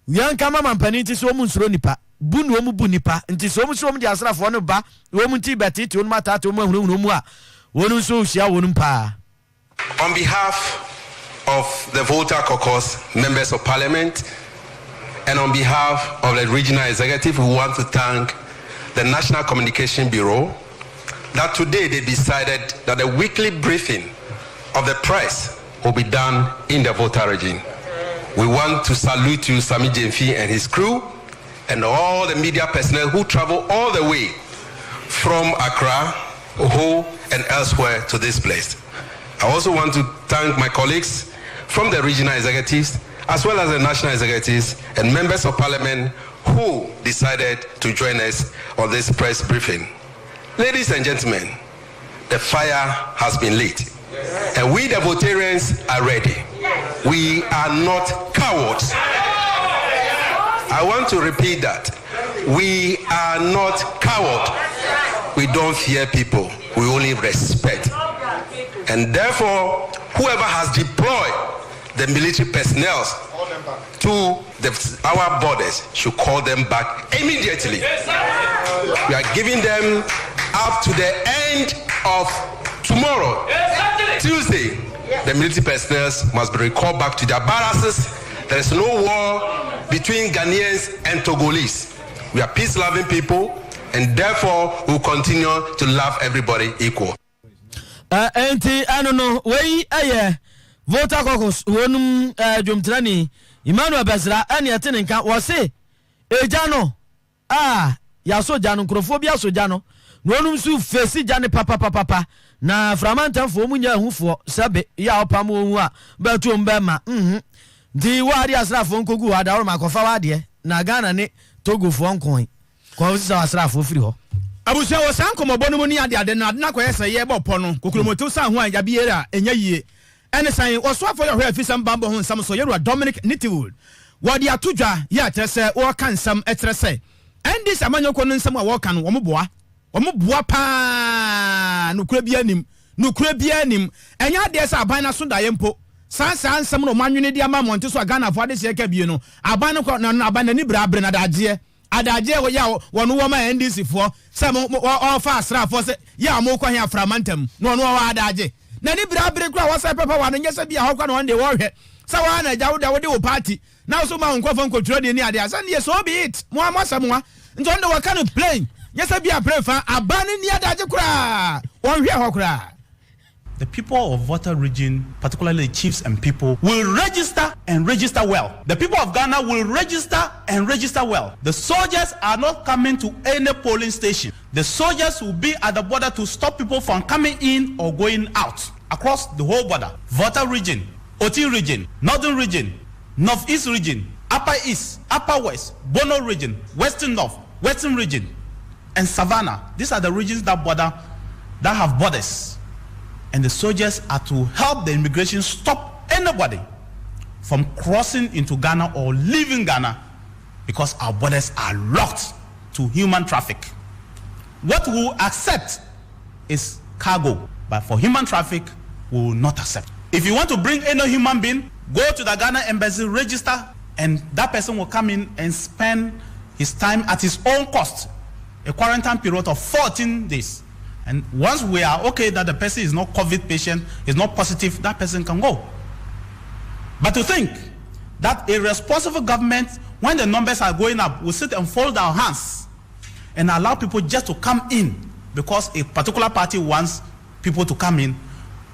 [SPEAKER 3] yan kama mampani ti so mu nsuro nipa bunu omu bu nipa nti so mu so mu di asrafo no ba womu ti beti ti onu mata ti omu ahunu mu a wonu so hia wonu pa.
[SPEAKER 8] On behalf of the voter caucus, members of parliament, and on behalf of the regional executive, we want to thank the National Communication Bureau that today they decided that the weekly briefing of the press will be done in the voter region. We want to salute you, Sami Jemfi and his crew, and all the media personnel who travel all the way from Accra, Oho, and elsewhere to this place. I also want to thank my colleagues from the regional executives, as well as the national executives and members of parliament who decided to join us on this press briefing. Ladies and gentlemen, the fire has been lit, and we the votarians are ready. We are not cowards. I want to repeat that. We are not cowards. We don't fear people. We only respect. And therefore, whoever has deployed the military personnel to our borders should call them back immediately. We are giving them up to the end of tomorrow, Tuesday. The military personnel must be recalled back to their barracks. There is no war between Ghanaians and Togolese. We are peace-loving people, and therefore we will continue to love everybody equal.
[SPEAKER 3] Enti anono wei aye voter caucus wonum jomtrani Emmanuel Bezra ani atene nka wo se eja no ya so ja no nkrofobia so ja no wonum su fesi ja ne papa na framantan fo mu nya hufo sabe ya opam ohu a batu mbema di wari asrafo nkogu wa da makofa wade na Ghana ne Togo fo nkon ko si asrafo firi ho
[SPEAKER 2] abusia wo san komo bonu ni ade na koyesa ye bo no kokromoto san ho anja biera enya yie ene san wo so afọ ye afisam bambo ho nsam so yerwa Dominic Nittywood wo de atodwa ye atrese wo kan nsam etrese endi samanyoko no nsam a wo kan wo moboa pa nukura bia anim enya de sa aban na so da yempo san nsam no manwene de ama monte so Ghana fo ade se ka bie no aban no na aban na ni brabre na daje adaje wo ya wono wo ma NDC fo se mo fa asra fo se ya mo kwa hia framantam no wo adaje na ni brabre kura wo se papa wa no nyese bia ho kwa no de wo hwe se wa na ja wo de wo party na so ma nkofo nkoturo de ni ade asa ne so be it mo amasam wa ntondo wo ka no plane nyese bia prefa abane ni adaje kura wo hwe ho kura.
[SPEAKER 9] The people of Volta region, particularly the chiefs and people, will register and register well. The people of Ghana will register and register well. The soldiers are not coming to any polling station. The soldiers will be at the border to stop people from coming in or going out across the whole border. Volta region, Oti region, Northern region, Northeast region, Upper East, Upper West, Bono region, Western North, Western region, and Savannah. These are the regions that have borders. And the soldiers are to help the immigration stop anybody from crossing into Ghana or leaving Ghana, because our borders are locked to human traffic. What we will accept is cargo, but for human traffic, we will not accept. If you want to bring any human being, go to the Ghana embassy, register, and that person will come in and spend his time at his own cost, a quarantine period of 14 days. And once we are okay that the person is not COVID patient, is not positive, that person can go. But to think that a responsible government, when the numbers are going up, will sit and fold our hands and allow people just to come in because a particular party wants people to come in,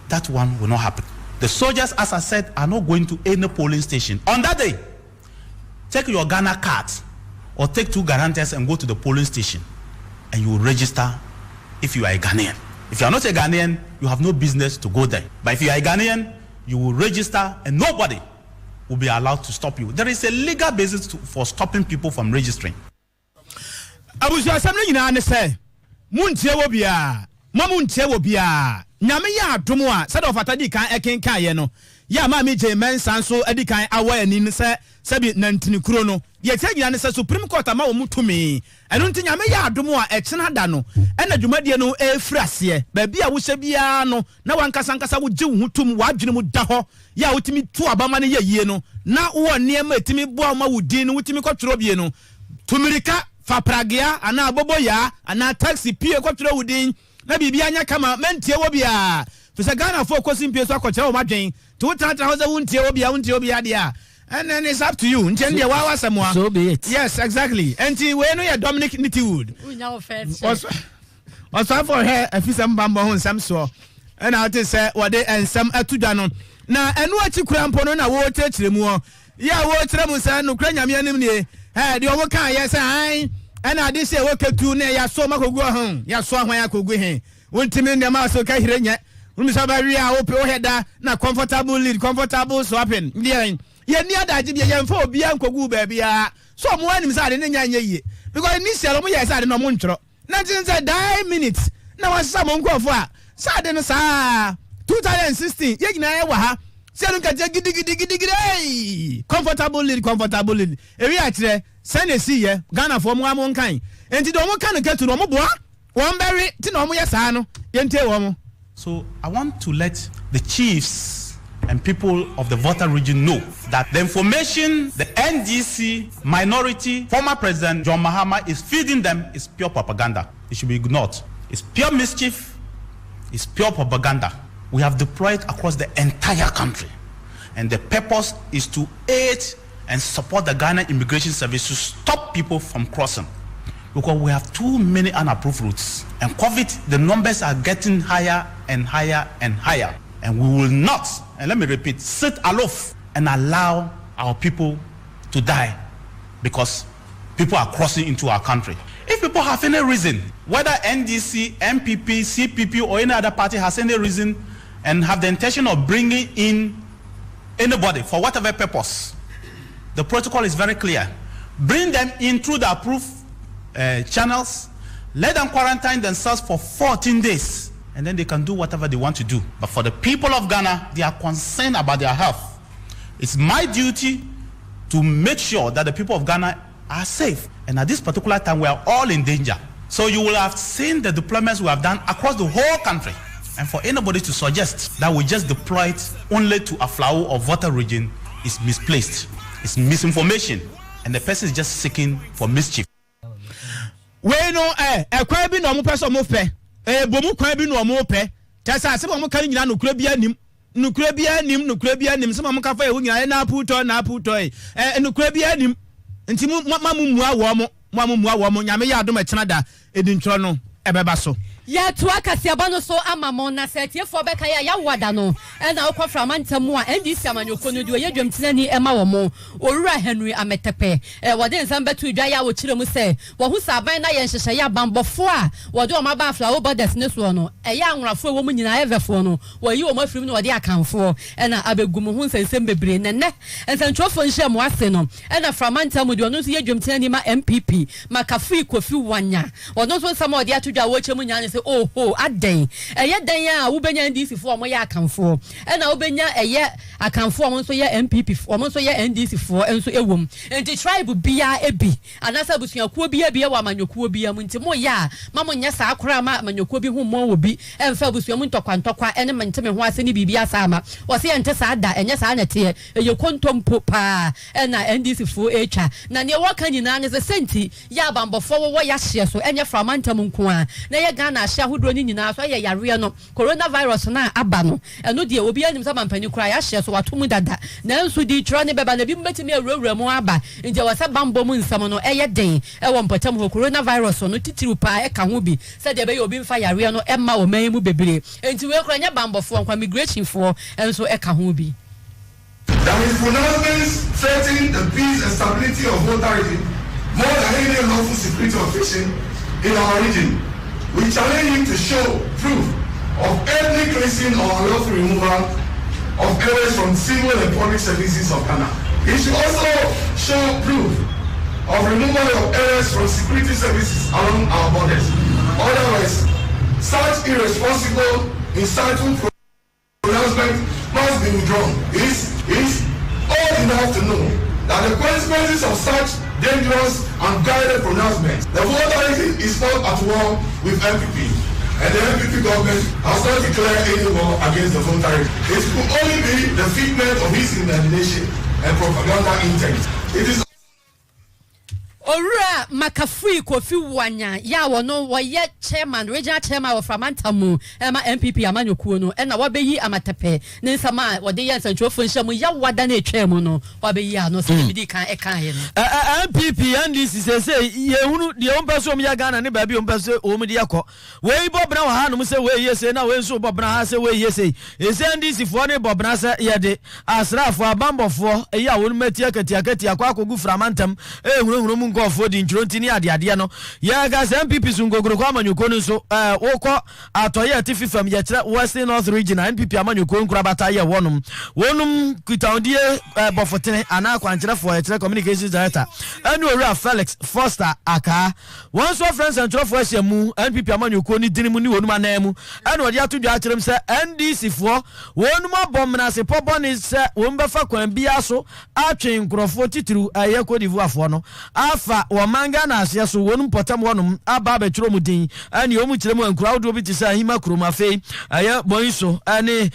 [SPEAKER 9] that one will not happen. The soldiers, as I said, are not going to any polling station. On that day, take your Ghana card or take 2 guarantors and go to the polling station and you will register. If you are a Ghanaian. If you are not a Ghanaian, you have no business to go there. But if you are a Ghanaian, you will register and nobody will be allowed to stop you. There is a legal basis for stopping people from registering.
[SPEAKER 2] Abuja assembly nyina ne say muntie wo bia mamuntie wo bia nyame ya adomo a said of atadi kan ekenkan ye no ya ma me je mensan so adi kan awo ani ne se bi nantini kuro no ye tagina ne se Supreme Court ama wo mutumi eno nti nyame ya adomo a ekena da no ena dwumadie no efrase ba bia wo hye bia no na wankasa wo gye wo hutum wa adwene mu da ho ya wotimi tu abama ne yeye no na wo niema etimi boa ma wo din no wotimi kwotro bie no tumirika fa pragea ana boboya ana taxi pie kwotro wo din na bibia anya kama mentie wo bia fisa Ghana for kosim so akoche wo madwen to tata ho za wuntie wo bia dia and then it's up to you ntie dia wa wasamwa
[SPEAKER 3] so be it.
[SPEAKER 2] Yes, exactly enti we no ya Dominic Nitiwood
[SPEAKER 1] unya offense
[SPEAKER 2] also for her afisa mbamba ho nsam so and I say wode ensam atudwa no na enu achi kurampo no na wo techire mu ya wo tire mu sa no kura nyame anim ne de omo kan yes ai and I say wo ketu na ya so makogu ho ya so ahwan akogu he wontimi ne ma so ka hirenya unmisa ba wi a wo pe wo heda na comfortable swapping ye ni adaji bi ye mfa obi ankogu ba bia so mo anim sa de ne nya ye because ni selo mo ye sa de no mo ntro na tin say 9 minutes na wasa mo nkofo a sa de no sa 2016 ye gina ye wa ha se no ka gidi comfortable ewi a kire senesi ye Ghana for mo amon kan enti do mo kan ketu no mo boa won berry ti no mo ye sa no ye ntie wo mo.
[SPEAKER 9] So I want to let the chiefs and people of the Volta region know that the information the NDC minority former President John Mahama is feeding them is pure propaganda. It should be ignored. It's pure mischief. It's pure propaganda. We have deployed across the entire country, and the purpose is to aid and support the Ghana Immigration Service to stop people from crossing, because we have too many unapproved routes, and COVID, the numbers are getting higher and higher and higher, and we will not, and let me repeat, sit aloof and allow our people to die because people are crossing into our country. If people have any reason, whether NDC, MPP, CPP, or any other party has any reason and have the intention of bringing in anybody for whatever purpose, the protocol is very clear. Bring them in through the approved channels, let them quarantine themselves for 14 days, and then they can do whatever they want to do. But for the people of Ghana, they are concerned about their health. It's my duty to make sure that the people of Ghana are safe. And at this particular time, we are all in danger. So you will have seen the deployments we have done across the whole country. And for anybody to suggest that we just deployed only to Aflao or Volta region is misplaced. It's misinformation. And the person is just seeking for mischief.
[SPEAKER 2] We know kwa bi no mo person mo fe bomu kwa bi no mo pe tasa se mo kan nyina nokura bi anim se mo ka fa ehu nyina na puto nokura bi anim nti mamu awo mo nyame ya adom e kena da edintro no ebeba so
[SPEAKER 1] ya tuwa kasiaba no so amamo na setiefo beka ya wada no na okwa framantamu a NDC amanyoko no de ye dwamtinani ema wo mo owura Henry Ametepe wode nsamba tu dwa ya wo kire mu se wo hu saban na ye nhehye ya bambofo a wode o maba Aflao borders ne so no ya anwrafo wo mu nyina evefo no wo yi wo mafirim no wode akanfo na abegum hu nsensem bebre nene nsantwofo nhye mo ase no na framantamu de ono so ye dwamtinani ma MPP makafi kofi wanya wono so nsama wode atudwa wo chemu nyane se oh aden eye den ya wo benya NDC fo mo ya akanfo na wo benya eye akanfo mo so ye MPP fo mo so ye NDC fo enso ewom enti tribe bia ebi anasa busuakuo bia bia wa manyokuo bia mu nti mo ya mamo nya sa akora ma manyokuo bi hu mo wo bi emfa busuamu ntokwa ene mante me ho ase ni bibia sa ama wo se ente sa da enye sa na te eye kontompo pa na NDC fo echa na ne wo kan nyina ne se senti ya bambofo wo ya hye so enye framantam nko a na ye Ghana ahye ahodro ni nyina so ye yare no coronavirus na aba no eno de obi anim sa mampani kura ya hye so wato mu dada na nso di tro ne beba na bi mbetimi awurawura mu aba nje wasa bambo mu nsam no eye den wo mpatam ho coronavirus no titiru pa ka ho bi se de be ye obi mfa yare no emma o man mu bebre enti we kura nya bambofo nkwa migration fo enso ka ho bi.
[SPEAKER 10] That his pronouncements threaten the peace and stability of Volta region more than any lawful security official in our region. We challenge him to show proof of ethnic cleansing or unlawful removal of errors from civil and public services of Ghana. He should also show proof of removal of errors from security services along our borders. Otherwise, such irresponsible, insightful pronouncement must be withdrawn. It's old enough to know that the consequences of such dangerous and guided pronouncements, the voter is not at war with MPP, and the MPP government has not declared any war against the voter. It could only be the figment of his imagination and propaganda intent. It is
[SPEAKER 1] Ora Makafui Kofi Wanya ya wono woye chairman regional chairman of Framantamu ema MPP amanyokuo no na wabeyi amatepe ne nsama wode ya nsantwofo nhyamu ya wada na etwemu no wabeyi ano se bidi kan eka he no
[SPEAKER 3] MPP and this is say ye hunu de ompeso omya Ghana ne ba bi ompeso omdi yakọ we bobna wa hanu se we yese na we nso bobna ha se we yese ese ndisi fo ne bobna se ye de asrafo abambofo ya wonu mati akati akwa akogu Framantam hunu ngofo di nchronti ni ade no ya ga MPP sungogoro kwa amanyoko no so wokọ atoye atifi fam ya kire Western North Region MPP amanyoko nkura bata ye wonum kitaudie bofotene ana kwankire fo ya kire communications director anu ora Felix Foster aka one so friends and trophy asiamu MPP amanyoko ni dinimu ni wonum anamu anu odi atudwa akirem se NDC fo wonum abomna se poboni se wombefa kwan bia so atwen nkrofo titiru aye Cote d'Ivoire fo no afa wamanga na asia so wonum potam wonum aba ba twiro mudin ani omu kiremu ankura wodo bi tisa hima kroma fei aye boinso ani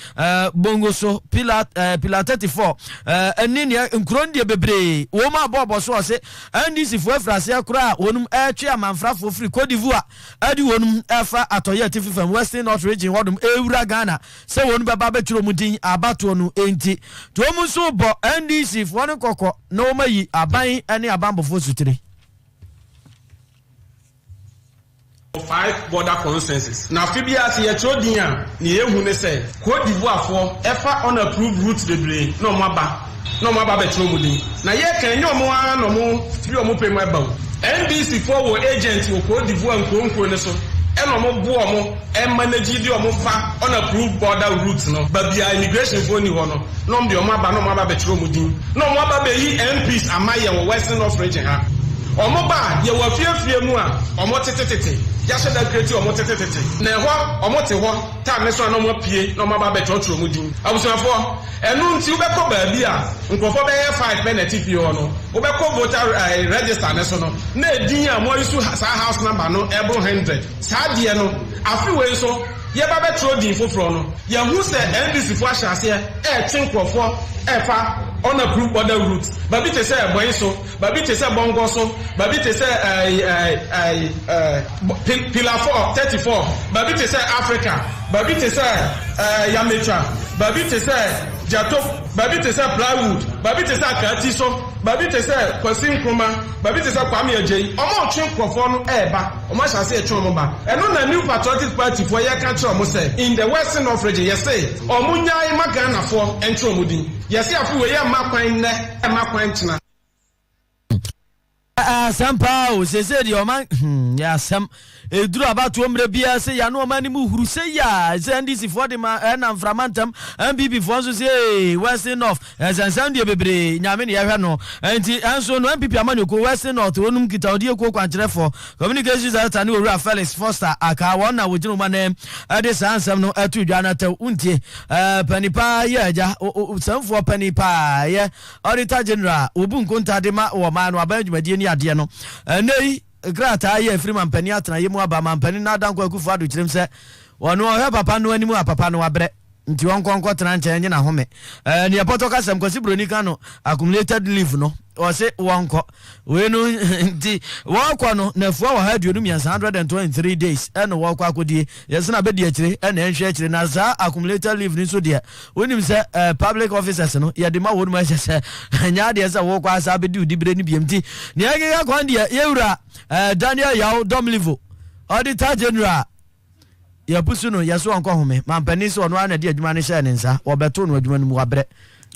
[SPEAKER 3] bongo so pila 34 ani ne nkronde bebre woma bobo so se NDC fo afrase akura wonum atwe amanfrafo free Cote d'Ivoire adi wonum afa atoye atififam Western North Region wodum ewura Ghana se wonum baba ba twiro mudin abato no enti to omu so bo NDC fo no kokko no mayi aban ani abambofo sutire
[SPEAKER 11] 5 border consensus. Now, Phibias, ye chodian, ni ehu ne say, Cote d'Ivoire for ever unapproved routes de blé, no maba betromudi. Now, ye can no more, no more, 3 or more pay my bow. NBC for agents who Cote d'Ivoire and Conconeso, and no more boom, and manage the omofa unapproved border routes, no, but the immigration for any one, no, the maba betromudi, no maba be MPs, Amaya, Western North Region. Omoba ye wa fiafia mu a omotetete ya sheda kreti omotetete na ho omote ho ta me so na omapie na omaba betotro mu din abusafo enu nti ubekọ ba bi a nkofo be 5 penalty fee ho no ubekọ voter register ne so no na edin a mo isu sa house number no ebo 100 sa de no afi we so ye ba betro din foforo no ye hu se NDC fo ahase twinkofo efa on approved border routes babi te say boyso babi te say bongo so babi te say pillar 4 34 babi te say Africa babi te say Yametra babi te say Jato babi te say plywood babi te say Akati so babi te say Kwasin Kroma babi te say Kwame Ajay omo twinkofo no eba omo ahase etwon ba eno na New Patriotic Party for ye ka tro mo say in the Western North Region yes say omo nyai magana fo entro modin yes afu we ya makwan ne makwan china
[SPEAKER 3] sampa o se di oman ya sam eduru abatu omre bia se ya no oman mu huru se ya se NDC for the na Framantam MPP for so se Western North sansan de bebre nyame ne ya hwe no enti anso no MPP amanyoko Western North wonum kita odi ekwo kwankere for communications director ne owura Felix Foster aka won na woginu manem ade sansam no atu dwa na taw untie panipa ya ja sanfo panipa ya auditor general obu nkonta de ma wo ma no abanjumadi ni ade no nei grata ye freeman pani atena ye mu aba man pani na danko akufu adu kirem se wono he papa no animu papa no wabre nti wonkonko tena nche nye na home ne poto kasem kwasi broni kano accumulated leave no o se wonko we no nti wonko no na fuwa wa ha duonu 123 days eno wonko akodie yes na bedi akire ena enhwe akire na za accumulated leave ni so de wonim se public officers no ye de ma wonu ma se nya de se wonko asa bedi udibre ni biemti ne agega kwan de yewura Daniel Yao Domlivo auditor general ya pusu no yaso anko home mampani so no ana de adwuma ne hye ne nsa obeto no adwuma no mu abre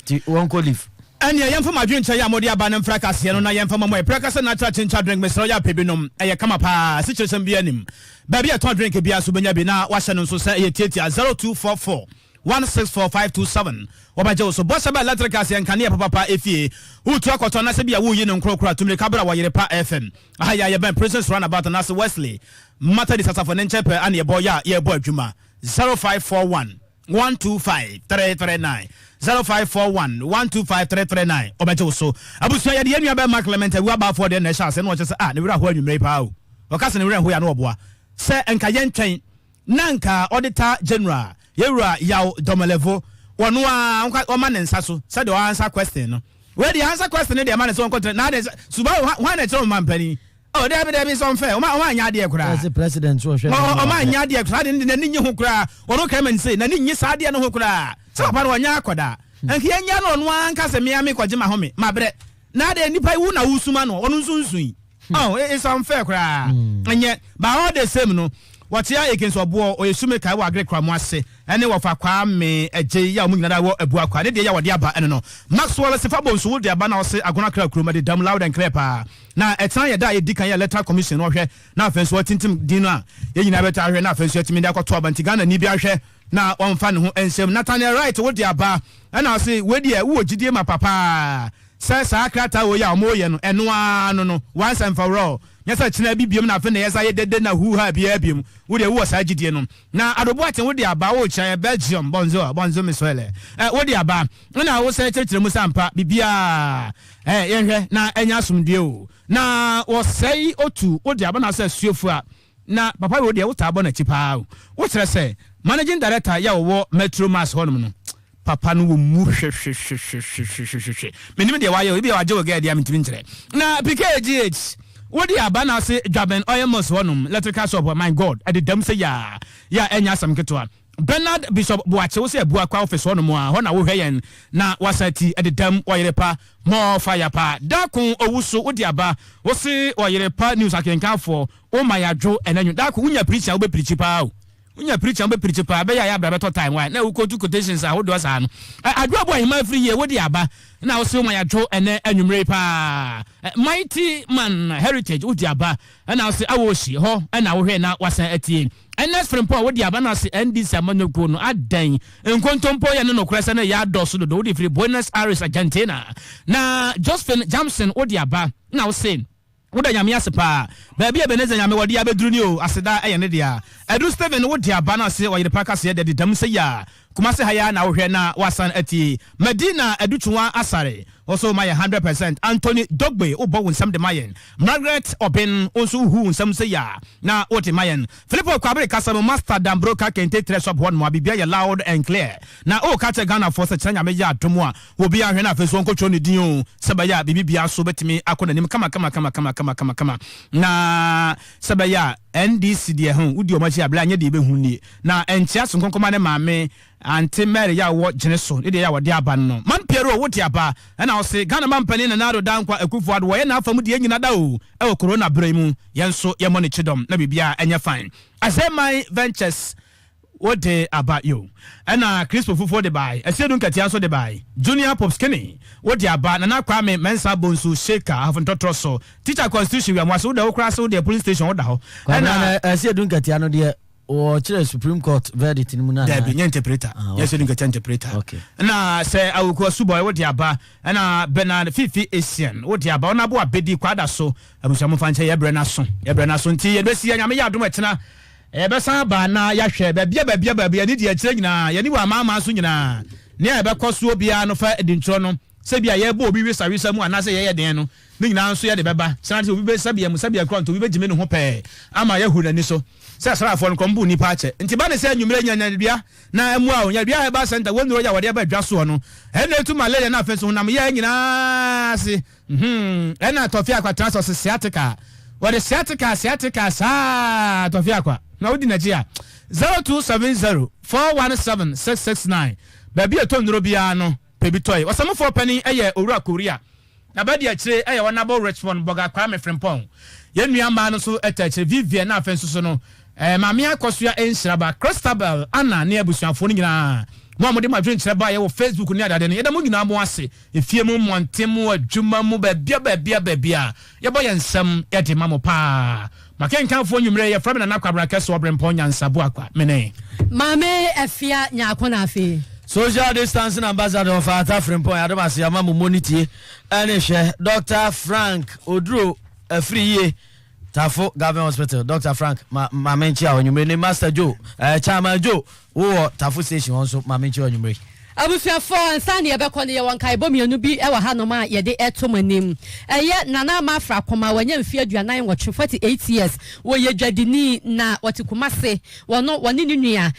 [SPEAKER 3] ti wonko leave
[SPEAKER 2] anya yemfa madwencha ya modi aba na mfrakase no na yemfa mamo prakase na cha chincha drink mesro ya pebinom eye kama pa sichiresem bia nim ba bia ton drink bia so benya bi na wa hye no so sa eye tietia 0244 164527 obaje so bossa ba electrical se nkane papa efie utu akoto na se bia wo yi no nkrokro atumre kabra Oyerepa FM ahaya ye ben Princess Runabout na se Wesley matter the sasafo ne nchepe ane ye boy ya ye boy adwuma 0541 125339 0541-125-339 obaje so abusu ya de anu aba Mark Clement wi aba for de na sha se no che se ne wira ho anwumre pa o okase ne wira ho ya no oboa se enka ye ntwen nanka auditor general yewura yaw domelevo wono a o ma ne nsa so se de answer question no we the answer question de ma ne so on na de suba ho na tro man pani oh there be some fair o ma anya de kura
[SPEAKER 3] as the president so hwe
[SPEAKER 2] o ma anya de kura de na nyi ho kura wono ka man say na nyi sa de no ho kura se papa no anya akoda enke anya no no anka se me ame kwaje ma ho me mabre na de nipa wu na wusuma no wono nsunsun oh it's unfair kura anya ba all the same no what ya against obo oyesume kai wa agre kwamo ase ene wo fa kwa me eje ya omunyina da wo abu akwa ne de ya wode aba ene no Maxwell Sifabo nso wo de aba na wo se agona kra kroma de dam loud and clear pa na etan ya da ye dikan ya electoral commission no hwe na afenso watintim din a ye nyina beta hwe na afenso atimi de akoto abanti Ghana ni bia hwe na wonfa ne ho ensem Nathaniel Wright wo de aba ena se we de wo gidie ma papa se sa akrata wo ya omo ye no eno ano no once and for all nyesa china bibiem na afa na yesa ye dede na hu ha bia biem wo de wo sa gidie no na adobo aten wo de aba wo chan Belgium bonzo miswele wo de aba na wo se chechire mu sampa bibia yenhwe na enya asumdie o na wo sei otu wo de aba na se suofu a na papa wo de wo ta abo na chipa o wo kire se managing director ya wo Metro Mass honum no papa no mu hwe menim de wa ye obi wa je wo ga dia mentimi nkire na PKGH wodi abana se Dwaben oil mos honum electrical shop my god at the dam say ya enya sam ketwa Bernard Bishop Boache wo se abu akwa office honum a ho na wo hwe yen na wasati at the dam Oyerepa more fire pa dakun owuso wodi aba wo se Oyerepa news akenkanfo o mayadwo enanyu dakun unya preacher wo be preach pa o unya preacher be preach pa be ya bra beto time why na wo kotu quotations a wo do sa no adwo boy ma free ye wodi aba na wo se o mayadwo ene anwumre pa mighty man heritage wodi aba na wo se awoshi ho na wo hwe na wasan atie NS Frimpong wodi aba na se NDC amanoko no adan enkontompo ye no kresa na ya doso do wodi free Buenos Aires Argentina na Josephine Jamson wodi aba na wo se woda nyame asepa baabi Ebenezer nyame wodi abeduru ni o aseda eye ne dia Edu Steven wodi aba na se Oyerepa Kase de dam se ya kuma se haya na wo hwe na wasan atie Medina Educhwa Asare also my 100% Anthony Dogbe obo wonsam de mayen Margaret Oben also hu wonsam se ya na oti mayen Philippo Kwabre Kasamo Master Dambroka Kente Treshop one mo bibia ya loud and clear na o ka Ghana for such nyame ya domo a obi ahwe na afeso nkotwo ne din o sebaya bibia so betimi akona nim kama na sebaya NDC de ho udi omachi abla anya de be hu ni na entia so nkonkoma ne maame Ante Mary ya wo Geneso ide ya wo de aba no man Piero wo de aba na wo se Ghana man pani na nado dankwa Akufo Addo wo ye na afamu de nyina da o e wo corona bremu yenso ye mo ne chidom na bibia enya fine Azemai Ventures wo de aba yo na Crispo Fufo de bai Esedun Katia so de bai Junior Pop Skinny wo de aba na Kwame Mensa Bonsu Shaker Hafontotro so teacher constitution we amwaso de wo kra so de police station wo da ho
[SPEAKER 3] na Esedun Katia no de o chire Supreme Court verdict ni muna
[SPEAKER 2] da bi interpreter yes you get interpreter
[SPEAKER 3] okay
[SPEAKER 2] na say awuko suboy wo de aba na Bernard Fifi Asian wo de aba ona bo abedi kwada so abusamu fanche ye bre na so nti ye besi nyame ya adom etena e be san ba na ya hwe babia ni de akire nyina ye ni wa mama so nyina ne e be koso bia no fa edintro no se bia ye bo obi wisawisa mu anase ye den no ni nyina nso ye de beba sanati obi be sabia kronto obi be jime ne ho pe ama ye hu nani so se asrafo no kombu ni paache nti ba ne se anwumre nyanya bia na emu a onya bia ba center wonu ya wode ba dwaso no ene etu malaria na afenso nam ye nyina se ena tofia kwa transfer sciatica wode sciatica sa tofia kwa na odi na gia 0270417669 baby etondro bia no pebitoy wasamfo pani eye owura Korea na badi akire eye wonabo Richmond boga Kwame Frimpong ye nuamba no so etachire Vivian na afenso so no mame akosua enhyiraba Christabel Anna ne abusuafo no nyina mo amode ma dwenkyere ba ye wo Facebook ni adade ne ye da mo nyina mo ase efie mo montem adwuma mo babia ye boye nsam ye de ma mo pa makenkan fo nwumre ye from na nakwabra kase obrempon nyansabu akwa mene
[SPEAKER 1] mame afia nyakona afi
[SPEAKER 3] social distancing ambassador of Ata Frimpon Adamasi Amamu Moniti Anisha Dr. Frank Odro Free Tafo Government Hospital Dr. Frank Mamenchia on you Master Joe Chama Joe or Tafo Station also Mamenchia on you
[SPEAKER 1] abusua for ansani ebekone ye wankai bomienu bi e wa hanoma ye de etomanim eye nana mafra koma wanya mfie aduanan wo 48 years wo ye dwadini na wotikumase wono woni nunua